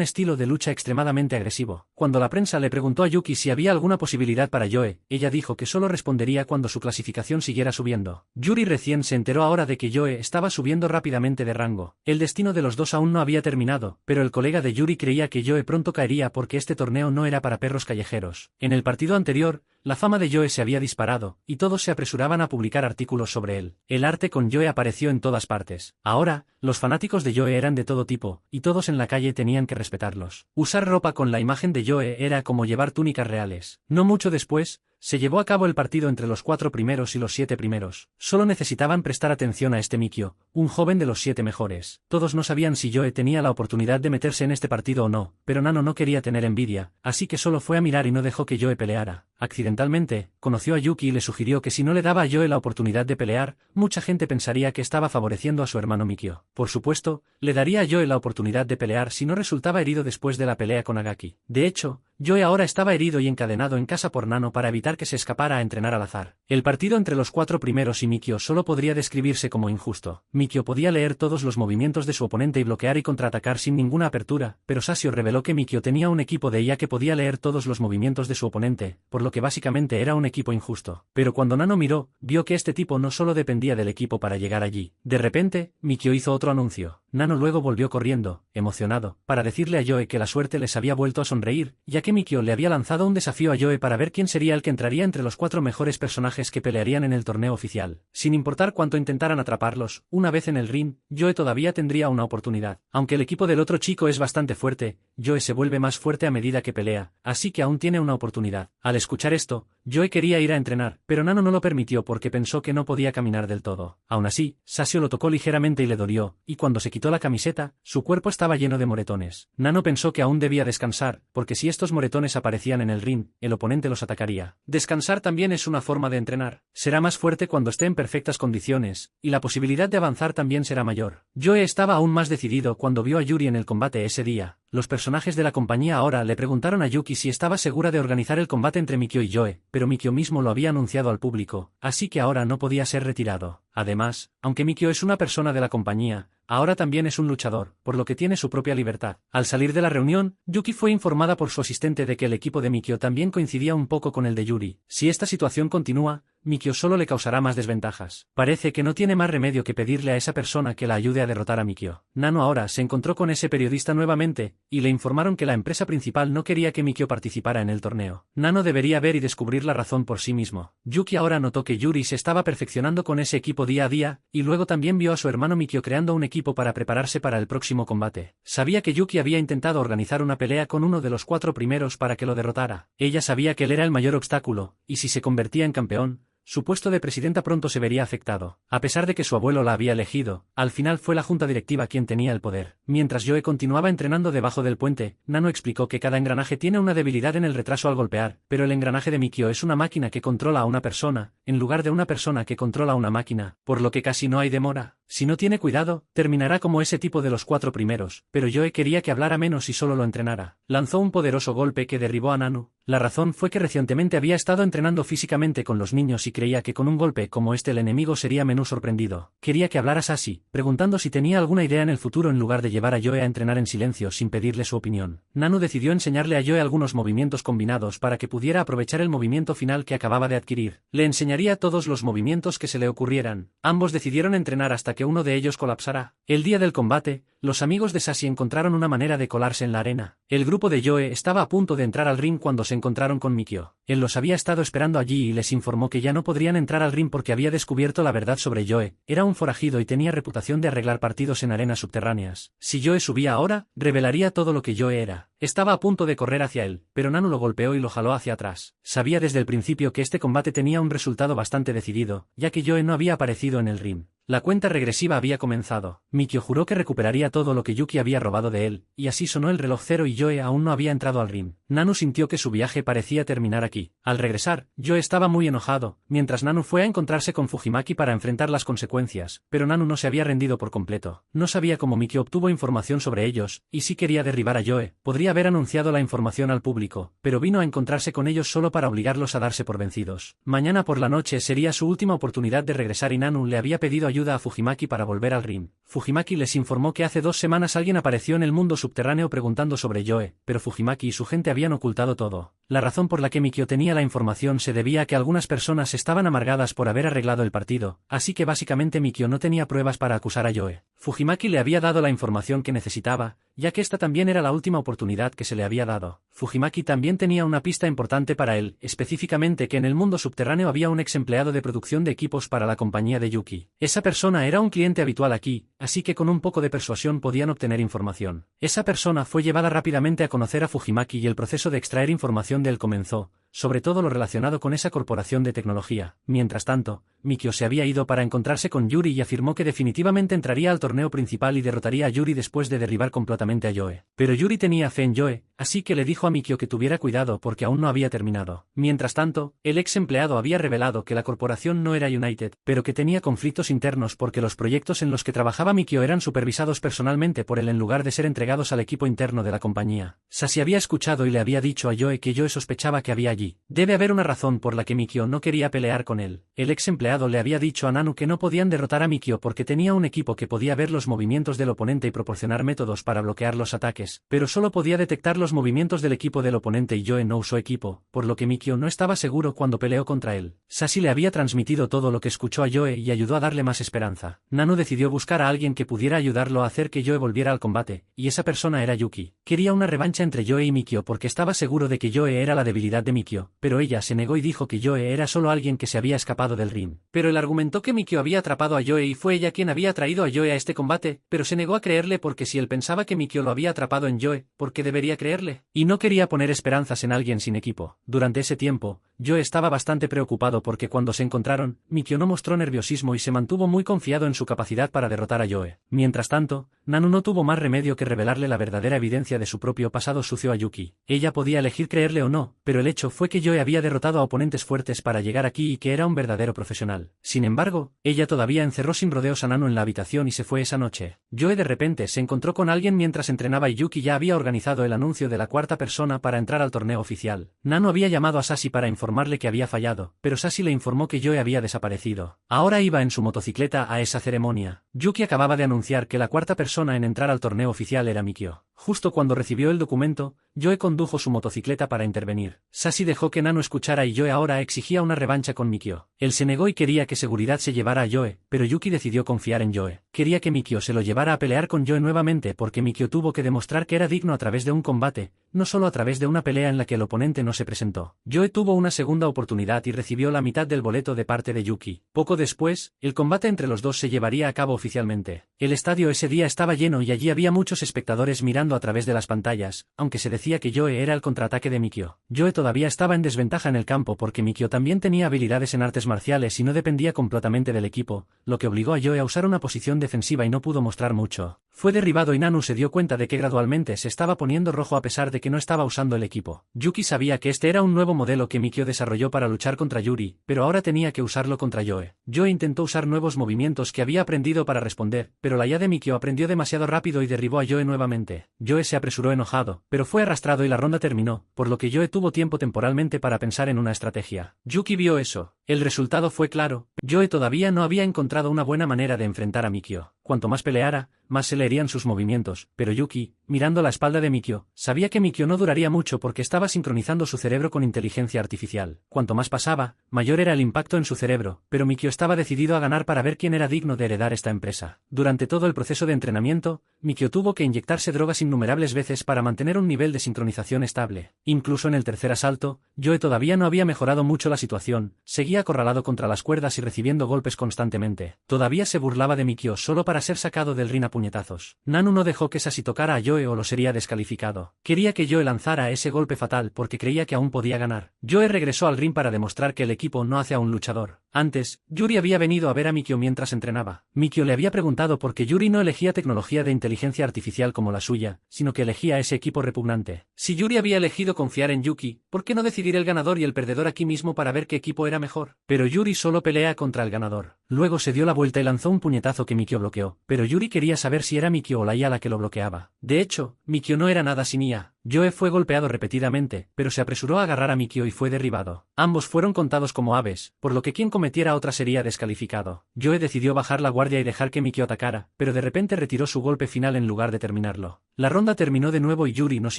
estilo de lucha extremadamente agresivo. Cuando la prensa le preguntó a Yuki si había alguna posibilidad para Joe, ella dijo que solo respondería cuando su clasificación siguiera subiendo. Yuri recién se enteró ahora de que Joe estaba subiendo rápidamente de rango. El destino de los dos aún no había terminado, pero el colega de Yuri creía que Joe pronto caería porque este torneo no era para perros callejeros. En el partido anterior, la fama de Joe se había disparado, y todos se apresuraban a publicar artículos sobre él. El arte con Joe apareció en todas partes. Ahora, los fanáticos de Joe eran de todo tipo, y todos en la calle tenían que respetarlos. Usar ropa con la imagen de Joe era como llevar túnicas reales. No mucho después, se llevó a cabo el partido entre los 4 primeros y los 7 primeros. Solo necesitaban prestar atención a este Mikio, un joven de los 7 mejores. Todos no sabían si Joe tenía la oportunidad de meterse en este partido o no, pero Nano no quería tener envidia, así que solo fue a mirar y no dejó que Joe peleara. Accidentalmente, conoció a Yuki y le sugirió que si no le daba a Joe la oportunidad de pelear, mucha gente pensaría que estaba favoreciendo a su hermano Mikio. Por supuesto, le daría a Joe la oportunidad de pelear si no resultaba herido después de la pelea con Agaki. De hecho, Joe ahora estaba herido y encadenado en casa por Nano para evitar que se escapara a entrenar al azar. El partido entre los 4 primeros y Mikio solo podría describirse como injusto. Mikio podía leer todos los movimientos de su oponente y bloquear y contraatacar sin ninguna apertura, pero Sasio reveló que Mikio tenía un equipo de IA que podía leer todos los movimientos de su oponente, por lo que básicamente era un equipo injusto. Pero cuando Nano miró, vio que este tipo no solo dependía del equipo para llegar allí. De repente, Mikio hizo otro anuncio. Nano luego volvió corriendo, emocionado, para decirle a Joe que la suerte les había vuelto a sonreír, ya que Mikio le había lanzado un desafío a Joe para ver quién sería el que entraría entre los 4 mejores personajes que pelearían en el torneo oficial. Sin importar cuánto intentaran atraparlos, una vez en el ring, Joe todavía tendría una oportunidad. Aunque el equipo del otro chico es bastante fuerte, Joe se vuelve más fuerte a medida que pelea, así que aún tiene una oportunidad. Al escuchar esto, Joe quería ir a entrenar, pero Nano no lo permitió porque pensó que no podía caminar del todo. Aún así, Sasio lo tocó ligeramente y le dolió, y cuando se quitó la camiseta, su cuerpo estaba lleno de moretones. Nano pensó que aún debía descansar, porque si estos moretones aparecían en el ring, el oponente los atacaría. Descansar también es una forma de entrenar. Será más fuerte cuando esté en perfectas condiciones, y la posibilidad de avanzar también será mayor. Joe estaba aún más decidido cuando vio a Yuri en el combate ese día. Los personajes de la compañía ahora le preguntaron a Yuki si estaba segura de organizar el combate entre Mikio y Joe, pero Mikio mismo lo había anunciado al público, así que ahora no podía ser retirado. Además, aunque Mikio es una persona de la compañía, ahora también es un luchador, por lo que tiene su propia libertad. Al salir de la reunión, Yuki fue informada por su asistente de que el equipo de Mikio también coincidía un poco con el de Yuri. Si esta situación continúa, Mikio solo le causará más desventajas. Parece que no tiene más remedio que pedirle a esa persona que la ayude a derrotar a Mikio. Nano ahora se encontró con ese periodista nuevamente, y le informaron que la empresa principal no quería que Mikio participara en el torneo. Nano debería ver y descubrir la razón por sí mismo. Yuki ahora notó que Yuri se estaba perfeccionando con ese equipo día a día, y luego también vio a su hermano Mikio creando un equipo para prepararse para el próximo combate. Sabía que Yuki había intentado organizar una pelea con uno de los 4 primeros para que lo derrotara. Ella sabía que él era el mayor obstáculo, y si se convertía en campeón, su puesto de presidenta pronto se vería afectado. A pesar de que su abuelo la había elegido, al final fue la junta directiva quien tenía el poder. Mientras Joe continuaba entrenando debajo del puente, Nano explicó que cada engranaje tiene una debilidad en el retraso al golpear, pero el engranaje de Mikio es una máquina que controla a una persona, en lugar de una persona que controla a una máquina, por lo que casi no hay demora. Si no tiene cuidado, terminará como ese tipo de los 4 primeros, pero Joe quería que hablara menos y solo lo entrenara. Lanzó un poderoso golpe que derribó a Nano. La razón fue que recientemente había estado entrenando físicamente con los niños y creía que con un golpe como este el enemigo sería menos sorprendido. Quería que hablara Sashi, preguntando si tenía alguna idea en el futuro en lugar de llevar a Joe a entrenar en silencio sin pedirle su opinión. Nano decidió enseñarle a Joe algunos movimientos combinados para que pudiera aprovechar el movimiento final que acababa de adquirir. Le enseñaría todos los movimientos que se le ocurrieran. Ambos decidieron entrenar hasta que uno de ellos colapsará. El día del combate, los amigos de Sashi encontraron una manera de colarse en la arena. El grupo de Joe estaba a punto de entrar al ring cuando se encontraron con Mikio. Él los había estado esperando allí y les informó que ya no podrían entrar al ring porque había descubierto la verdad sobre Joe. Era un forajido y tenía reputación de arreglar partidos en arenas subterráneas. Si Joe subía ahora, revelaría todo lo que Joe era. Estaba a punto de correr hacia él, pero Nanu lo golpeó y lo jaló hacia atrás. Sabía desde el principio que este combate tenía un resultado bastante decidido, ya que Joe no había aparecido en el ring. La cuenta regresiva había comenzado. Mikio juró que recuperaría todo lo que Yuki había robado de él, y así sonó el reloj cero y Joe aún no había entrado al ring. Nanu sintió que su viaje parecía terminar aquí. Al regresar, Joe estaba muy enojado, mientras Nanu fue a encontrarse con Fujimaki para enfrentar las consecuencias, pero Nanu no se había rendido por completo. No sabía cómo Mikio obtuvo información sobre ellos, y si quería derribar a Joe, podría haber anunciado la información al público, pero vino a encontrarse con ellos solo para obligarlos a darse por vencidos. Mañana por la noche sería su última oportunidad de regresar y Nanu le había pedido ayuda a Fujimaki para volver al ring. Fujimaki les informó que hace 2 semanas alguien apareció en el mundo subterráneo preguntando sobre Joe, pero Fujimaki y su gente habían ocultado todo. La razón por la que Mikio tenía la información se debía a que algunas personas estaban amargadas por haber arreglado el partido, así que básicamente Mikio no tenía pruebas para acusar a Joe. Fujimaki le había dado la información que necesitaba, ya que esta también era la última oportunidad que se le había dado. Fujimaki también tenía una pista importante para él, específicamente que en el mundo subterráneo había un ex empleado de producción de equipos para la compañía de Yuki. Esa persona era un cliente habitual aquí, así que con un poco de persuasión podían obtener información. Esa persona fue llevada rápidamente a conocer a Fujimaki y el proceso de extraer información de él comenzó, sobre todo lo relacionado con esa corporación de tecnología. Mientras tanto, Mikio se había ido para encontrarse con Yuri y afirmó que definitivamente entraría al torneo principal y derrotaría a Yuri después de derribar completamente a Joe. Pero Yuri tenía fe en Joe, así que le dijo a Mikio que tuviera cuidado porque aún no había terminado. Mientras tanto, el ex empleado había revelado que la corporación no era United, pero que tenía conflictos internos porque los proyectos en los que trabajaba Mikio eran supervisados personalmente por él en lugar de ser entregados al equipo interno de la compañía. Sashi había escuchado y le había dicho a Joe que Joe sospechaba que había allí. Debe haber una razón por la que Mikio no quería pelear con él. El ex empleado le había dicho a Nanu que no podían derrotar a Mikio porque tenía un equipo que podía ver los movimientos del oponente y proporcionar métodos para bloquear los ataques, pero solo podía detectar los movimientos del equipo del oponente y Joe no usó equipo, por lo que Mikio no estaba seguro cuando peleó contra él. Sashi le había transmitido todo lo que escuchó a Joe y ayudó a darle más esperanza. Nanu decidió buscar a alguien que pudiera ayudarlo a hacer que Joe volviera al combate, y esa persona era Yuki. Quería una revancha entre Joe y Mikio porque estaba seguro de que Joe era la debilidad de Mikio, pero ella se negó y dijo que Joe era solo alguien que se había escapado del ring. Pero él argumentó que Mikio había atrapado a Joe y fue ella quien había traído a Joe a este combate, pero se negó a creerle porque si él pensaba que Mikio lo había atrapado en Joe, ¿por qué debería creerle? Y no quería poner esperanzas en alguien sin equipo. Durante ese tiempo, Joe estaba bastante preocupado porque cuando se encontraron, Mikio no mostró nerviosismo y se mantuvo muy confiado en su capacidad para derrotar a Joe. Mientras tanto, Nanu no tuvo más remedio que revelarle la verdadera evidencia de su propio pasado sucio a Yuki. Ella podía elegir creerle o no, pero el hecho fue que Joe había derrotado a oponentes fuertes para llegar aquí y que era un verdadero profesional. Sin embargo, ella todavía encerró sin rodeos a Nanu en la habitación y se fue esa noche. Joe de repente se encontró con alguien mientras entrenaba y Yuki ya había organizado el anuncio de la 4ª persona para entrar al torneo oficial. Nanu había llamado a Sashi para informarle que había fallado, pero Sashi le informó que Joe había desaparecido. Ahora iba en su motocicleta a esa ceremonia. Yuki acababa de anunciar que la 4ª persona en entrar al torneo oficial era Mikio. Justo cuando recibió el documento, Joe condujo su motocicleta para intervenir. Sashi dejó que Nanu escuchara y Joe ahora exigía una revancha con Mikio. Él se negó y quería que seguridad se llevara a Joe, pero Yuki decidió confiar en Joe. Quería que Mikio se lo llevara a pelear con Joe nuevamente porque Mikio tuvo que demostrar que era digno a través de un combate, no solo a través de una pelea en la que el oponente no se presentó. Joe tuvo una segunda oportunidad y recibió la mitad del boleto de parte de Yuki. Poco después, el combate entre los dos se llevaría a cabo oficialmente. El estadio ese día estaba lleno y allí había muchos espectadores mirando a través de las pantallas, aunque se decía que Joe era el contraataque de Mikio. Joe todavía estaba en desventaja en el campo porque Mikio también tenía habilidades en artes marciales y no dependía completamente del equipo, lo que obligó a Joe a usar una posición defensiva y no pudo mostrar mucho. Fue derribado y Nanu se dio cuenta de que gradualmente se estaba poniendo rojo a pesar de que no estaba usando el equipo. Yuki sabía que este era un nuevo modelo que Mikio desarrolló para luchar contra Yuri, pero ahora tenía que usarlo contra Joe. Joe intentó usar nuevos movimientos que había aprendido para responder, pero la IA de Mikio aprendió demasiado rápido y derribó a Joe nuevamente. Joe se apresuró enojado, pero fue arrastrado y la ronda terminó, por lo que Joe tuvo tiempo temporalmente para pensar en una estrategia. Yuki vio eso. El resultado fue claro. Joe todavía no había encontrado una buena manera de enfrentar a Mikio. Cuanto más peleara, más se leerían sus movimientos, pero Yuki, mirando la espalda de Mikio, sabía que Mikio no duraría mucho porque estaba sincronizando su cerebro con inteligencia artificial. Cuanto más pasaba, mayor era el impacto en su cerebro, pero Mikio estaba decidido a ganar para ver quién era digno de heredar esta empresa. Durante todo el proceso de entrenamiento, Mikio tuvo que inyectarse drogas innumerables veces para mantener un nivel de sincronización estable. Incluso en el tercer asalto, Joe todavía no había mejorado mucho la situación, seguía acorralado contra las cuerdas y recibiendo golpes constantemente. Todavía se burlaba de Mikio solo para ser sacado del ring a puñetazos. Nanu no dejó que Sashi tocara a Joe o lo sería descalificado. Quería que Joe lanzara ese golpe fatal porque creía que aún podía ganar. Joe regresó al ring para demostrar que el equipo no hace a un luchador. Antes, Yuri había venido a ver a Mikio mientras entrenaba. Mikio le había preguntado por qué Yuri no elegía tecnología de inteligencia artificial como la suya, sino que elegía ese equipo repugnante. Si Yuri había elegido confiar en Yuki, ¿por qué no decidir el ganador y el perdedor aquí mismo para ver qué equipo era mejor? Pero Yuri solo pelea contra el ganador. Luego se dio la vuelta y lanzó un puñetazo que Mikio bloqueó, pero Yuri quería saber si era Mikio o la IA la que lo bloqueaba. De hecho, Mikio no era nada sin IA. Joe fue golpeado repetidamente, pero se apresuró a agarrar a Mikio y fue derribado. Ambos fueron contados como aves, por lo que quien cometiera otra sería descalificado. Joe decidió bajar la guardia y dejar que Mikio atacara, pero de repente retiró su golpe final en lugar de terminarlo. La ronda terminó de nuevo y Yuri nos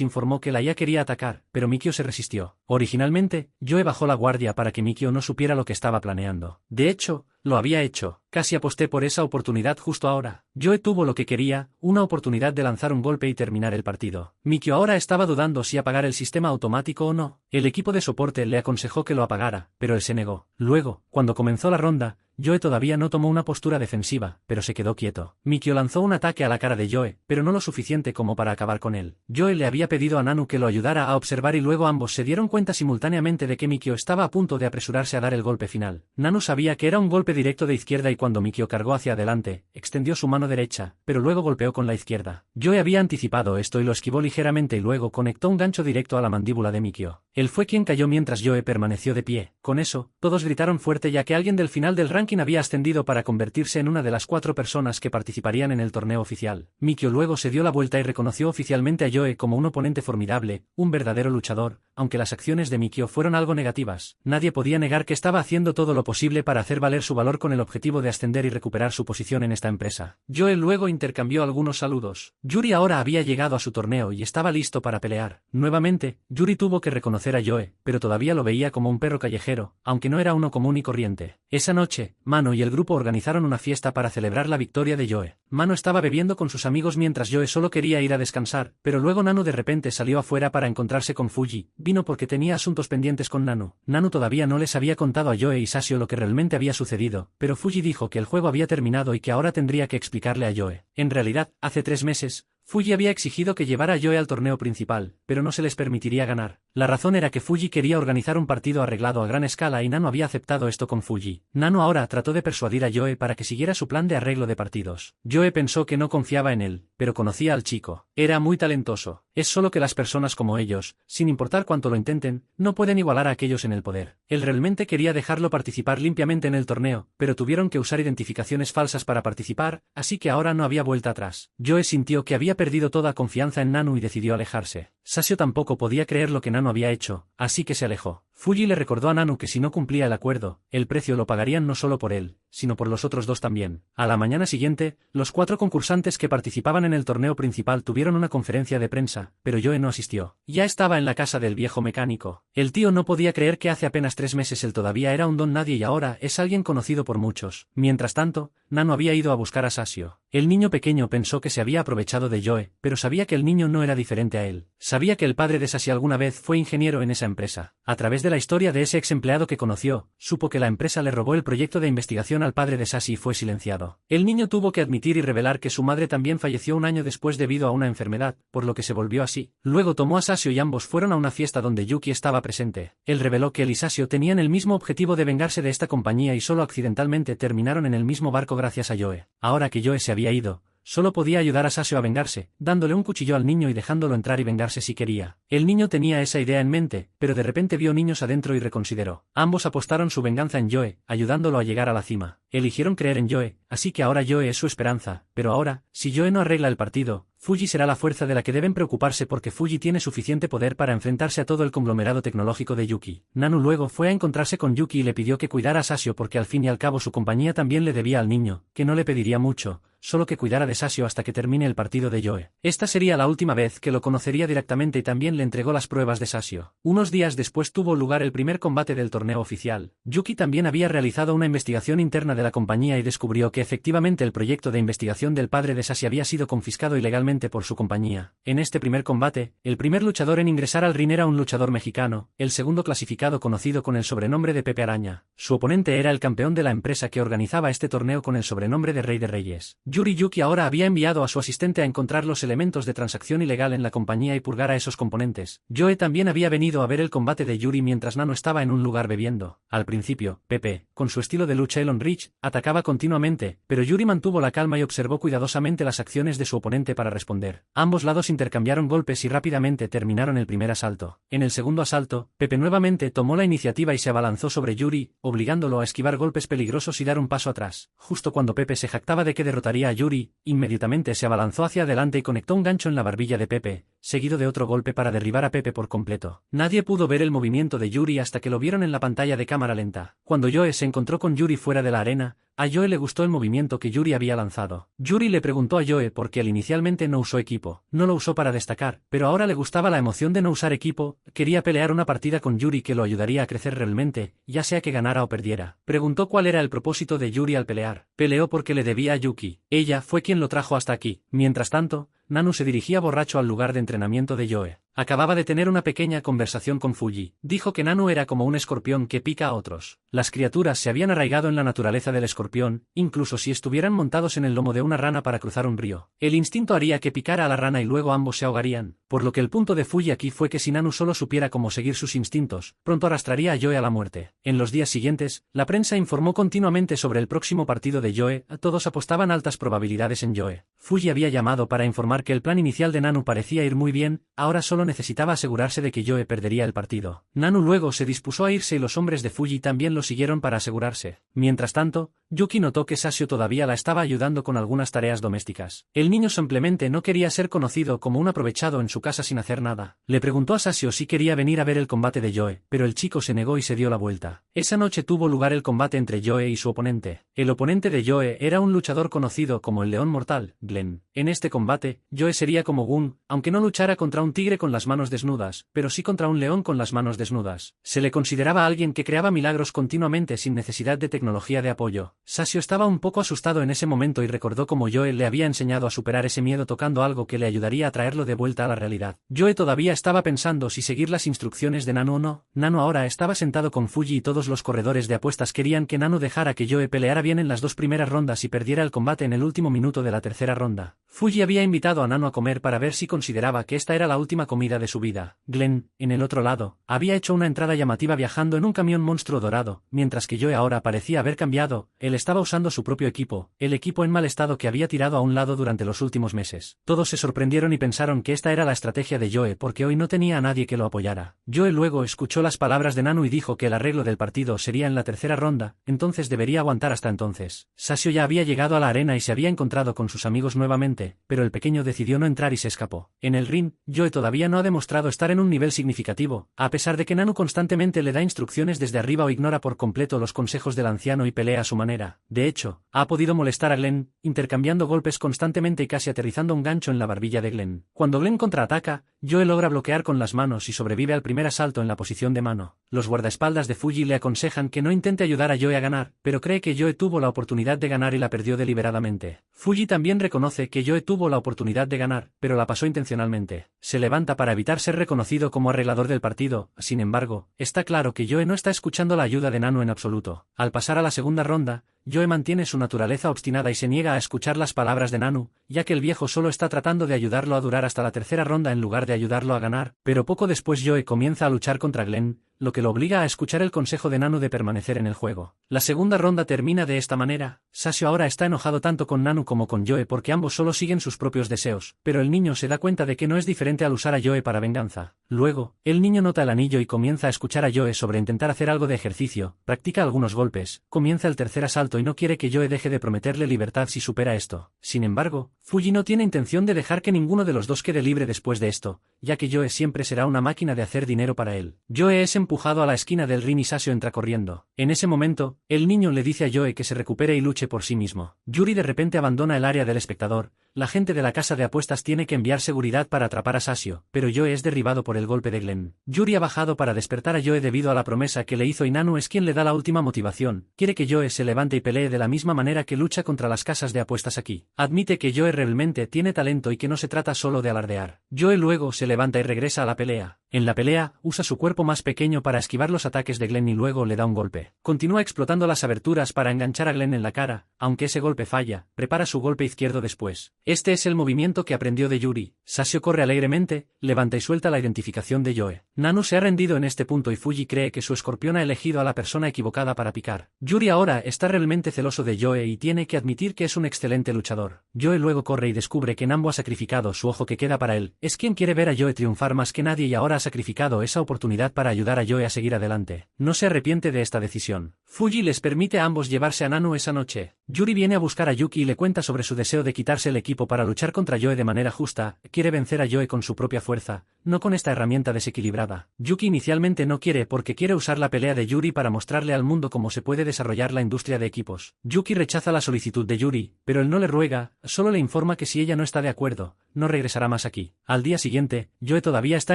informó que la IA quería atacar, pero Mikio se resistió. Originalmente, Joe bajó la guardia para que Mikio no supiera lo que estaba planeando. De hecho, lo había hecho. Casi aposté por esa oportunidad justo ahora. Joe tuvo lo que quería, una oportunidad de lanzar un golpe y terminar el partido. Mikio ahora estaba dudando si apagar el sistema automático o no. El equipo de soporte le aconsejó que lo apagara, pero él se negó. Luego, cuando comenzó la ronda, Joe todavía no tomó una postura defensiva, pero se quedó quieto. Mikio lanzó un ataque a la cara de Joe, pero no lo suficiente como para acabar con él. Joe le había pedido a Nanu que lo ayudara a observar y luego ambos se dieron cuenta simultáneamente de que Mikio estaba a punto de apresurarse a dar el golpe final. Nanu sabía que era un golpe directo de izquierda y cuando Mikio cargó hacia adelante, extendió su mano derecha, pero luego golpeó con la izquierda. Joe había anticipado esto y lo esquivó ligeramente y luego conectó un gancho directo a la mandíbula de Mikio. Él fue quien cayó mientras Joe permaneció de pie. Con eso, todos gritaron fuerte ya que alguien del final del ranking había ascendido para convertirse en una de las 4 personas que participarían en el torneo oficial. Mikio luego se dio la vuelta y reconoció oficialmente a Joe como un oponente formidable, un verdadero luchador, aunque las acciones de Mikio fueron algo negativas. Nadie podía negar que estaba haciendo todo lo posible para hacer valer su valor con el objetivo de ascender y recuperar su posición en esta empresa. Joe luego intercambió algunos saludos. Yuri ahora había llegado a su torneo y estaba listo para pelear. Nuevamente, Yuri tuvo que reconocer a Joe, pero todavía lo veía como un perro callejero, aunque no era uno común y corriente. Esa noche, Mano y el grupo organizaron una fiesta para celebrar la victoria de Joe. Mano estaba bebiendo con sus amigos mientras Joe solo quería ir a descansar, pero luego Nanu de repente salió afuera para encontrarse con Fuji. Vino porque tenía asuntos pendientes con Nanu. Nanu todavía no les había contado a Joe y Sasio lo que realmente había sucedido, pero Fuji dijo que el juego había terminado y que ahora tendría que explicarle a Joe. En realidad, hace 3 meses, Fuji había exigido que llevara a Joe al torneo principal, pero no se les permitiría ganar. La razón era que Fuji quería organizar un partido arreglado a gran escala y Nano había aceptado esto con Fuji. Nano ahora trató de persuadir a Joe para que siguiera su plan de arreglo de partidos. Joe pensó que no confiaba en él, pero conocía al chico. Era muy talentoso. Es solo que las personas como ellos, sin importar cuánto lo intenten, no pueden igualar a aquellos en el poder. Él realmente quería dejarlo participar limpiamente en el torneo, pero tuvieron que usar identificaciones falsas para participar, así que ahora no había vuelta atrás. Joe sintió que había perdido toda confianza en Nanu y decidió alejarse. Sasio tampoco podía creer lo que Nanu había hecho, así que se alejó. Fuji le recordó a Nanu que si no cumplía el acuerdo, el precio lo pagarían no solo por él, sino por los otros 2 también. A la mañana siguiente, los 4 concursantes que participaban en el torneo principal tuvieron una conferencia de prensa, pero Joe no asistió. Ya estaba en la casa del viejo mecánico. El tío no podía creer que hace apenas 3 meses él todavía era un don nadie y ahora es alguien conocido por muchos. Mientras tanto, Nanu había ido a buscar a Sasio. El niño pequeño pensó que se había aprovechado de Joe, pero sabía que el niño no era diferente a él. Sabía que el padre de Sasio alguna vez fue ingeniero en esa empresa. A través de la historia de ese ex empleado que conoció, supo que la empresa le robó el proyecto de investigación al padre de Sassi y fue silenciado. El niño tuvo que admitir y revelar que su madre también falleció un año después debido a una enfermedad, por lo que se volvió así. Luego tomó a Sasio y ambos fueron a una fiesta donde Yuki estaba presente. Él reveló que él y Sasio tenían el mismo objetivo de vengarse de esta compañía y solo accidentalmente terminaron en el mismo barco gracias a Joe. Ahora que Joe se había ido, solo podía ayudar a Sasio a vengarse, dándole un cuchillo al niño y dejándolo entrar y vengarse si quería. El niño tenía esa idea en mente, pero de repente vio niños adentro y reconsideró. Ambos apostaron su venganza en Joe, ayudándolo a llegar a la cima. Eligieron creer en Joe, así que ahora Joe es su esperanza, pero ahora, si Joe no arregla el partido, Fuji será la fuerza de la que deben preocuparse porque Fuji tiene suficiente poder para enfrentarse a todo el conglomerado tecnológico de Yuki. Nanu luego fue a encontrarse con Yuki y le pidió que cuidara a Sasio porque al fin y al cabo su compañía también le debía al niño, que no le pediría mucho, solo que cuidara de Sasio hasta que termine el partido de Joe. Esta sería la última vez que lo conocería directamente y también le entregó las pruebas de Sasio. Unos días después tuvo lugar el primer combate del torneo oficial. Yuki también había realizado una investigación interna de la compañía y descubrió que efectivamente el proyecto de investigación del padre de Sasio había sido confiscado ilegalmente por su compañía. En este primer combate, el primer luchador en ingresar al ring era un luchador mexicano, el segundo clasificado conocido con el sobrenombre de Pepe Araña. Su oponente era el campeón de la empresa que organizaba este torneo con el sobrenombre de Rey de Reyes. Yuri Yuki ahora había enviado a su asistente a encontrar los elementos de transacción ilegal en la compañía y purgar a esos componentes. Joe también había venido a ver el combate de Yuri mientras Nano estaba en un lugar bebiendo. Al principio, Pepe, con su estilo de lucha Elon Rich, atacaba continuamente, pero Yuri mantuvo la calma y observó cuidadosamente las acciones de su oponente para responder. Ambos lados intercambiaron golpes y rápidamente terminaron el primer asalto. En el segundo asalto, Pepe nuevamente tomó la iniciativa y se abalanzó sobre Yuri, obligándolo a esquivar golpes peligrosos y dar un paso atrás. Justo cuando Pepe se jactaba de que derrotaría a Yuri, inmediatamente se abalanzó hacia adelante y conectó un gancho en la barbilla de Pepe, seguido de otro golpe para derribar a Pepe por completo. Nadie pudo ver el movimiento de Yuri hasta que lo vieron en la pantalla de cámara lenta. Cuando Joe se encontró con Yuri fuera de la arena, a Joe le gustó el movimiento que Yuri había lanzado. Yuri le preguntó a Joe por qué él inicialmente no usó equipo. No lo usó para destacar, pero ahora le gustaba la emoción de no usar equipo, quería pelear una partida con Yuri que lo ayudaría a crecer realmente, ya sea que ganara o perdiera. Preguntó cuál era el propósito de Yuri al pelear. Peleó porque le debía a Yuki. Ella fue quien lo trajo hasta aquí. Mientras tanto, Nanu se dirigía borracho al lugar de entrenamiento de Joe. Acababa de tener una pequeña conversación con Fuji. Dijo que Nanu era como un escorpión que pica a otros. Las criaturas se habían arraigado en la naturaleza del escorpión, incluso si estuvieran montados en el lomo de una rana para cruzar un río. El instinto haría que picara a la rana y luego ambos se ahogarían. Por lo que el punto de Fuji aquí fue que si Nanu solo supiera cómo seguir sus instintos, pronto arrastraría a Joe a la muerte. En los días siguientes, la prensa informó continuamente sobre el próximo partido de Joe, todos apostaban altas probabilidades en Joe. Fuji había llamado para informar que el plan inicial de Nanu parecía ir muy bien, ahora solo necesitaba asegurarse de que Joe perdería el partido. Nanu luego se dispuso a irse y los hombres de Fuji también lo siguieron para asegurarse. Mientras tanto, Yuki notó que Sasio todavía la estaba ayudando con algunas tareas domésticas. El niño simplemente no quería ser conocido como un aprovechado en su casa sin hacer nada. Le preguntó a Sasio si quería venir a ver el combate de Joe, pero el chico se negó y se dio la vuelta. Esa noche tuvo lugar el combate entre Joe y su oponente. El oponente de Joe era un luchador conocido como el León Mortal, Glenn. En este combate, Joe sería como Gun, aunque no luchara contra un tigre con las manos desnudas, pero sí contra un león con las manos desnudas. Se le consideraba alguien que creaba milagros continuamente sin necesidad de tecnología de apoyo. Sasio estaba un poco asustado en ese momento y recordó cómo Joe le había enseñado a superar ese miedo tocando algo que le ayudaría a traerlo de vuelta a la realidad. Joe todavía estaba pensando si seguir las instrucciones de Nanu o no. Nanu ahora estaba sentado con Fuji y todos los corredores de apuestas querían que Nanu dejara que Joe peleara bien en las dos primeras rondas y perdiera el combate en el último minuto de la tercera ronda. Fuji había invitado a Nanu a comer para ver si consideraba que esta era la última comida de su vida. Glenn, en el otro lado, había hecho una entrada llamativa viajando en un camión monstruo dorado, mientras que Joe ahora parecía haber cambiado. Él estaba usando su propio equipo, el equipo en mal estado que había tirado a un lado durante los últimos meses. Todos se sorprendieron y pensaron que esta era la estrategia de Joe porque hoy no tenía a nadie que lo apoyara. Joe luego escuchó las palabras de Nanu y dijo que el arreglo del partido sería en la tercera ronda, entonces debería aguantar hasta entonces. Sasio ya había llegado a la arena y se había encontrado con sus amigos nuevamente, pero el pequeño decidió no entrar y se escapó. En el ring, Joe todavía no ha demostrado estar en un nivel significativo, a pesar de que Nanu constantemente le da instrucciones desde arriba o ignora por completo los consejos del anciano y pelea a su manera. De hecho, ha podido molestar a Glenn, intercambiando golpes constantemente y casi aterrizando un gancho en la barbilla de Glenn. Cuando Glenn contraataca, Joe logra bloquear con las manos y sobrevive al primer asalto en la posición de mano. Los guardaespaldas de Fuji le aconsejan que no intente ayudar a Joe a ganar, pero cree que Joe tuvo la oportunidad de ganar y la perdió deliberadamente. Fuji también reconoce que Joe tuvo la oportunidad de ganar, pero la pasó intencionalmente. Se levanta para evitar ser reconocido como arreglador del partido, sin embargo, está claro que Joe no está escuchando la ayuda de Nanu en absoluto. Al pasar a la segunda ronda, Joe mantiene su naturaleza obstinada y se niega a escuchar las palabras de Nanu, ya que el viejo solo está tratando de ayudarlo a durar hasta la tercera ronda en lugar de ayudarlo a ganar, pero poco después Joe comienza a luchar contra Glenn, lo que lo obliga a escuchar el consejo de Nanu de permanecer en el juego. La segunda ronda termina de esta manera. Sasio ahora está enojado tanto con Nanu como con Joe porque ambos solo siguen sus propios deseos, pero el niño se da cuenta de que no es diferente al usar a Joe para venganza. Luego, el niño nota el anillo y comienza a escuchar a Joe sobre intentar hacer algo de ejercicio, practica algunos golpes, comienza el tercer asalto y no quiere que Joe deje de prometerle libertad si supera esto. Sin embargo, Fuji no tiene intención de dejar que ninguno de los dos quede libre después de esto, ya que Joe siempre será una máquina de hacer dinero para él. Joe es empujado a la esquina del ring y Sasio entra corriendo. En ese momento, el niño le dice a Joe que se recupere y luche luche por sí mismo. Yuri de repente abandona el área del espectador. La gente de la casa de apuestas tiene que enviar seguridad para atrapar a Sasio, pero Joe es derribado por el golpe de Glenn. Yuri ha bajado para despertar a Joe debido a la promesa que le hizo y Nanu es quien le da la última motivación. Quiere que Joe se levante y pelee de la misma manera que lucha contra las casas de apuestas aquí. Admite que Joe realmente tiene talento y que no se trata solo de alardear. Joe luego se levanta y regresa a la pelea. En la pelea, usa su cuerpo más pequeño para esquivar los ataques de Glenn y luego le da un golpe. Continúa explotando las aberturas para enganchar a Glenn en la cara, aunque ese golpe falla, prepara su golpe izquierdo después. Este es el movimiento que aprendió de Yuri. Sasio corre alegremente, levanta y suelta la identificación de Joe. Nanu se ha rendido en este punto y Fuji cree que su escorpión ha elegido a la persona equivocada para picar. Yuri ahora está realmente celoso de Joe y tiene que admitir que es un excelente luchador. Joe luego corre y descubre que Nambo ha sacrificado su ojo que queda para él. Es quien quiere ver a Joe triunfar más que nadie y ahora ha sacrificado esa oportunidad para ayudar a Joe a seguir adelante. No se arrepiente de esta decisión. Fuji les permite a ambos llevarse a Nanu esa noche. Yuri viene a buscar a Yuki y le cuenta sobre su deseo de quitarse el equipo para luchar contra Joe de manera justa. Quiere vencer a Joe con su propia fuerza, no con esta herramienta desequilibrada. Yuki inicialmente no quiere porque quiere usar la pelea de Yuri para mostrarle al mundo cómo se puede desarrollar la industria de equipos. Yuki rechaza la solicitud de Yuri, pero él no le ruega, solo le informa que si ella no está de acuerdo, no regresará más aquí. Al día siguiente, Joe todavía está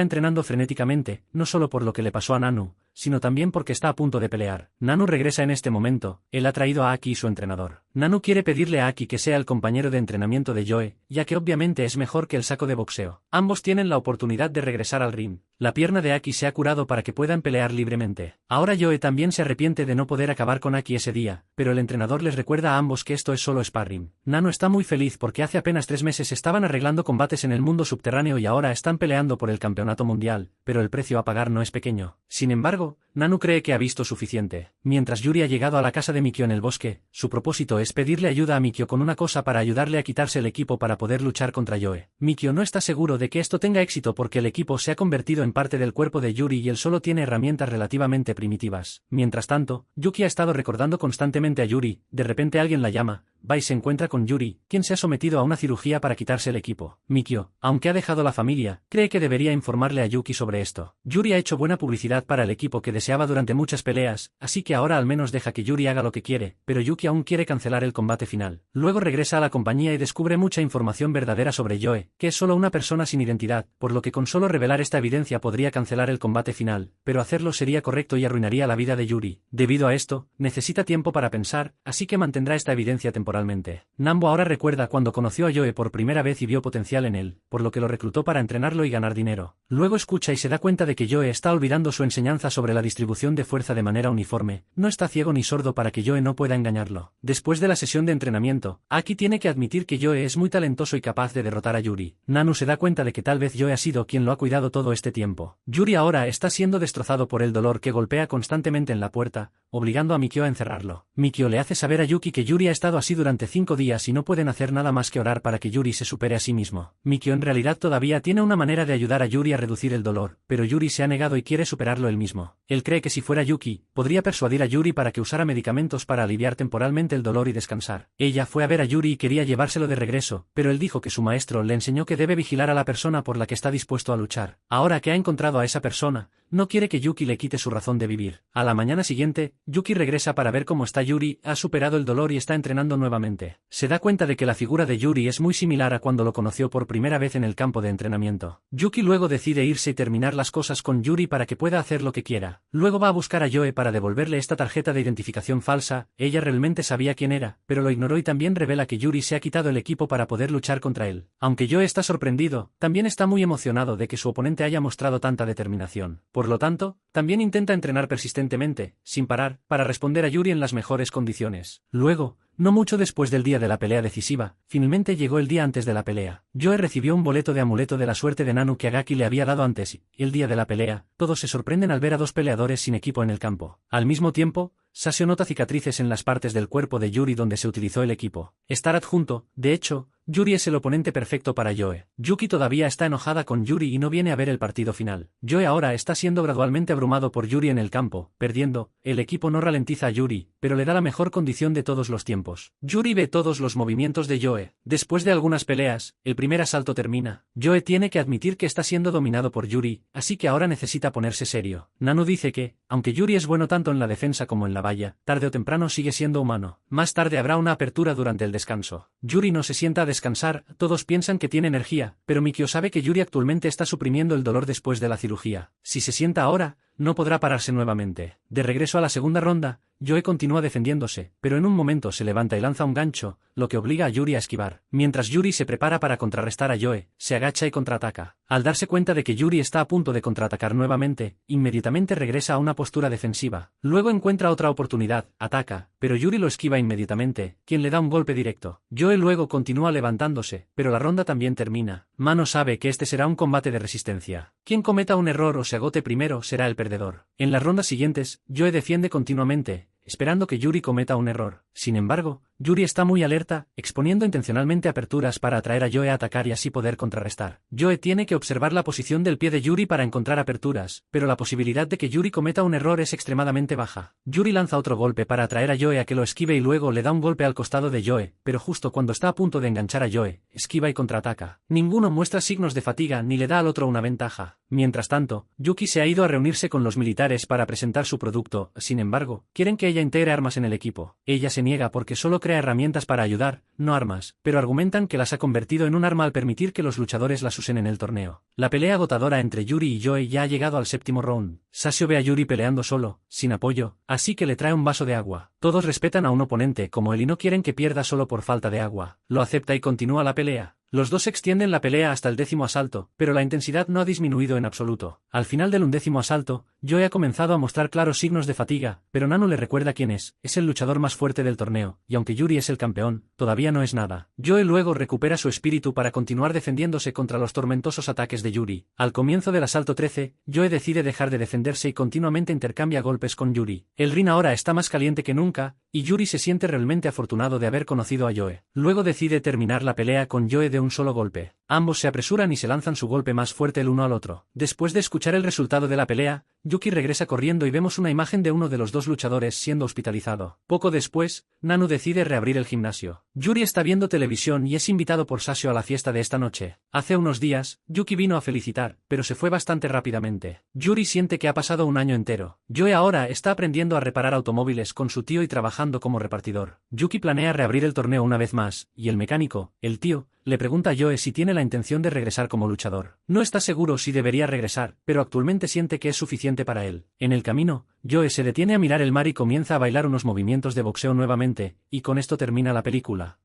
entrenando frenéticamente, no solo por lo que le pasó a Nanu, sino también porque está a punto de pelear. Nanu regresa en este momento. Él ha traído a Aki, su entrenador. Nanu quiere pedirle a Aki que sea el compañero de entrenamiento de Joe, ya que obviamente es mejor que el saco de boxeo. Ambos tienen la oportunidad de regresar al ring. La pierna de Aki se ha curado para que puedan pelear libremente. Ahora Joe también se arrepiente de no poder acabar con Aki ese día, pero el entrenador les recuerda a ambos que esto es solo sparring. Nanu está muy feliz porque hace apenas 3 meses estaban arreglando combates en el mundo subterráneo y ahora están peleando por el campeonato mundial, pero el precio a pagar no es pequeño. Sin embargo, Nanu cree que ha visto suficiente. Mientras Yuri ha llegado a la casa de Mikio en el bosque, su propósito es pedirle ayuda a Mikio con una cosa para ayudarle a quitarse el equipo para poder luchar contra Joe. Mikio no está seguro de que esto tenga éxito porque el equipo se ha convertido en parte del cuerpo de Yuri y él solo tiene herramientas relativamente primitivas. Mientras tanto, Yuki ha estado recordando constantemente a Yuri. De repente alguien la llama, va y se encuentra con Yuri, quien se ha sometido a una cirugía para quitarse el equipo. Mikio, aunque ha dejado la familia, cree que debería informarle a Yuki sobre esto. Yuri ha hecho buena publicidad para el equipo que deseaba durante muchas peleas, así que ahora al menos deja que Yuri haga lo que quiere, pero Yuki aún quiere cancelar el combate final. Luego regresa a la compañía y descubre mucha información verdadera sobre Joe, que es solo una persona sin identidad, por lo que con solo revelar esta evidencia podría cancelar el combate final, pero hacerlo sería correcto y arruinaría la vida de Yuri. Debido a esto, necesita tiempo para pensar, así que mantendrá esta evidencia temporalmente. Nambo ahora recuerda cuando conoció a Joe por primera vez y vio potencial en él, por lo que lo reclutó para entrenarlo y ganar dinero. Luego escucha y se da cuenta de que Joe está olvidando su enseñanza sobre la distribución de fuerza de manera uniforme. No está ciego ni sordo para que Joe no pueda engañarlo. Después de la sesión de entrenamiento, Aki tiene que admitir que Joe es muy talentoso y capaz de derrotar a Yuri. Nanu se da cuenta de que tal vez Joe ha sido quien lo ha cuidado todo este tiempo. Yuri ahora está siendo destrozado por el dolor que golpea constantemente en la puerta, obligando a Mikio a encerrarlo. Mikio le hace saber a Yuki que Yuri ha estado así durante 5 días y no pueden hacer nada más que orar para que Yuri se supere a sí mismo. Mikio en realidad todavía tiene una manera de ayudar a Yuri a reducir el dolor, pero Yuri se ha negado y quiere superarlo él mismo. Él cree que si fuera Yuki, podría persuadir a Yuri para que usara medicamentos para aliviar temporalmente el dolor y descansar. Ella fue a ver a Yuri y quería llevárselo de regreso, pero él dijo que su maestro le enseñó que debe vigilar a la persona por la que está dispuesto a luchar. Ahora que ha encontrado a esa persona, no quiere que Yuki le quite su razón de vivir. A la mañana siguiente, Yuki regresa para ver cómo está Yuri, ha superado el dolor y está entrenando nuevamente. Se da cuenta de que la figura de Yuri es muy similar a cuando lo conoció por primera vez en el campo de entrenamiento. Yuki luego decide irse y terminar las cosas con Yuri para que pueda hacer lo que quiera. Luego va a buscar a Joe para devolverle esta tarjeta de identificación falsa. Ella realmente sabía quién era, pero lo ignoró y también revela que Yuri se ha quitado el equipo para poder luchar contra él. Aunque Joe está sorprendido, también está muy emocionado de que su oponente haya mostrado tanta determinación. Por lo tanto, también intenta entrenar persistentemente, sin parar, para responder a Yuri en las mejores condiciones. Luego, no mucho después del día de la pelea decisiva, finalmente llegó el día antes de la pelea. Joe recibió un boleto de amuleto de la suerte de Nanu que Agaki le había dado antes y, el día de la pelea, todos se sorprenden al ver a 2 peleadores sin equipo en el campo. Al mismo tiempo, Sasio nota cicatrices en las partes del cuerpo de Yuri donde se utilizó el equipo. Estar adjunto, de hecho, Yuri es el oponente perfecto para Joe. Yuki todavía está enojada con Yuri y no viene a ver el partido final. Joe ahora está siendo gradualmente abrumado por Yuri en el campo, perdiendo. El equipo no ralentiza a Yuri, pero le da la mejor condición de todos los tiempos. Yuri ve todos los movimientos de Joe. Después de algunas peleas, el primer asalto termina. Joe tiene que admitir que está siendo dominado por Yuri, así que ahora necesita ponerse serio. Nanu dice que, aunque Yuri es bueno tanto en la defensa como en la valla, tarde o temprano sigue siendo humano. Más tarde habrá una apertura durante el descanso. Yuri no se sienta a descansar, todos piensan que tiene energía, pero Mikio sabe que Yuri actualmente está suprimiendo el dolor después de la cirugía. Si se sienta ahora, no podrá pararse nuevamente. De regreso a la segunda ronda, Joe continúa defendiéndose, pero en un momento se levanta y lanza un gancho, lo que obliga a Yuri a esquivar. Mientras Yuri se prepara para contrarrestar a Joe, se agacha y contraataca. Al darse cuenta de que Yuri está a punto de contraatacar nuevamente, inmediatamente regresa a una postura defensiva. Luego encuentra otra oportunidad, ataca, pero Yuri lo esquiva inmediatamente, quien le da un golpe directo. Joe luego continúa levantándose, pero la ronda también termina. Mano sabe que este será un combate de resistencia. Quien cometa un error o se agote primero será el perdedor. En las rondas siguientes, Joe defiende continuamente, esperando que Yuri cometa un error. Sin embargo, Yuri está muy alerta, exponiendo intencionalmente aperturas para atraer a Joe a atacar y así poder contrarrestar. Joe tiene que observar la posición del pie de Yuri para encontrar aperturas, pero la posibilidad de que Yuri cometa un error es extremadamente baja. Yuri lanza otro golpe para atraer a Joe a que lo esquive y luego le da un golpe al costado de Joe, pero justo cuando está a punto de enganchar a Joe, esquiva y contraataca. Ninguno muestra signos de fatiga ni le da al otro una ventaja. Mientras tanto, Yuki se ha ido a reunirse con los militares para presentar su producto, sin embargo, quieren que ella integre armas en el equipo. Ella se niega porque solo crea herramientas para ayudar, no armas, pero argumentan que las ha convertido en un arma al permitir que los luchadores las usen en el torneo. La pelea agotadora entre Yuri y Joe ya ha llegado al séptimo round. Sasio ve a Yuri peleando solo, sin apoyo, así que le trae un vaso de agua. Todos respetan a un oponente como él y no quieren que pierda solo por falta de agua. Lo acepta y continúa la pelea. Los dos extienden la pelea hasta el 10º asalto, pero la intensidad no ha disminuido en absoluto. Al final del 11º asalto, Joe ha comenzado a mostrar claros signos de fatiga, pero Nanu le recuerda quién es el luchador más fuerte del torneo, y aunque Yuri es el campeón, todavía no es nada. Joe luego recupera su espíritu para continuar defendiéndose contra los tormentosos ataques de Yuri. Al comienzo del asalto 13, Joe decide dejar de defenderse y continuamente intercambia golpes con Yuri. El ring ahora está más caliente que nunca, y Yuri se siente realmente afortunado de haber conocido a Joe. Luego decide terminar la pelea con Joe de un solo golpe. Ambos se apresuran y se lanzan su golpe más fuerte el uno al otro. Después de escuchar el resultado de la pelea, Yuki regresa corriendo y vemos una imagen de uno de los dos luchadores siendo hospitalizado. Poco después, Nanu decide reabrir el gimnasio. Yuri está viendo televisión y es invitado por Sasio a la fiesta de esta noche. Hace unos días, Yuki vino a felicitar, pero se fue bastante rápidamente. Yuri siente que ha pasado un año entero. Joe ahora está aprendiendo a reparar automóviles con su tío y trabajando como repartidor. Yuki planea reabrir el torneo una vez más, y el mecánico, el tío, le pregunta a Joe si tiene la intención de regresar como luchador. No está seguro si debería regresar, pero actualmente siente que es suficiente para él. En el camino, Joe se detiene a mirar el mar y comienza a bailar unos movimientos de boxeo nuevamente, y con esto termina la película.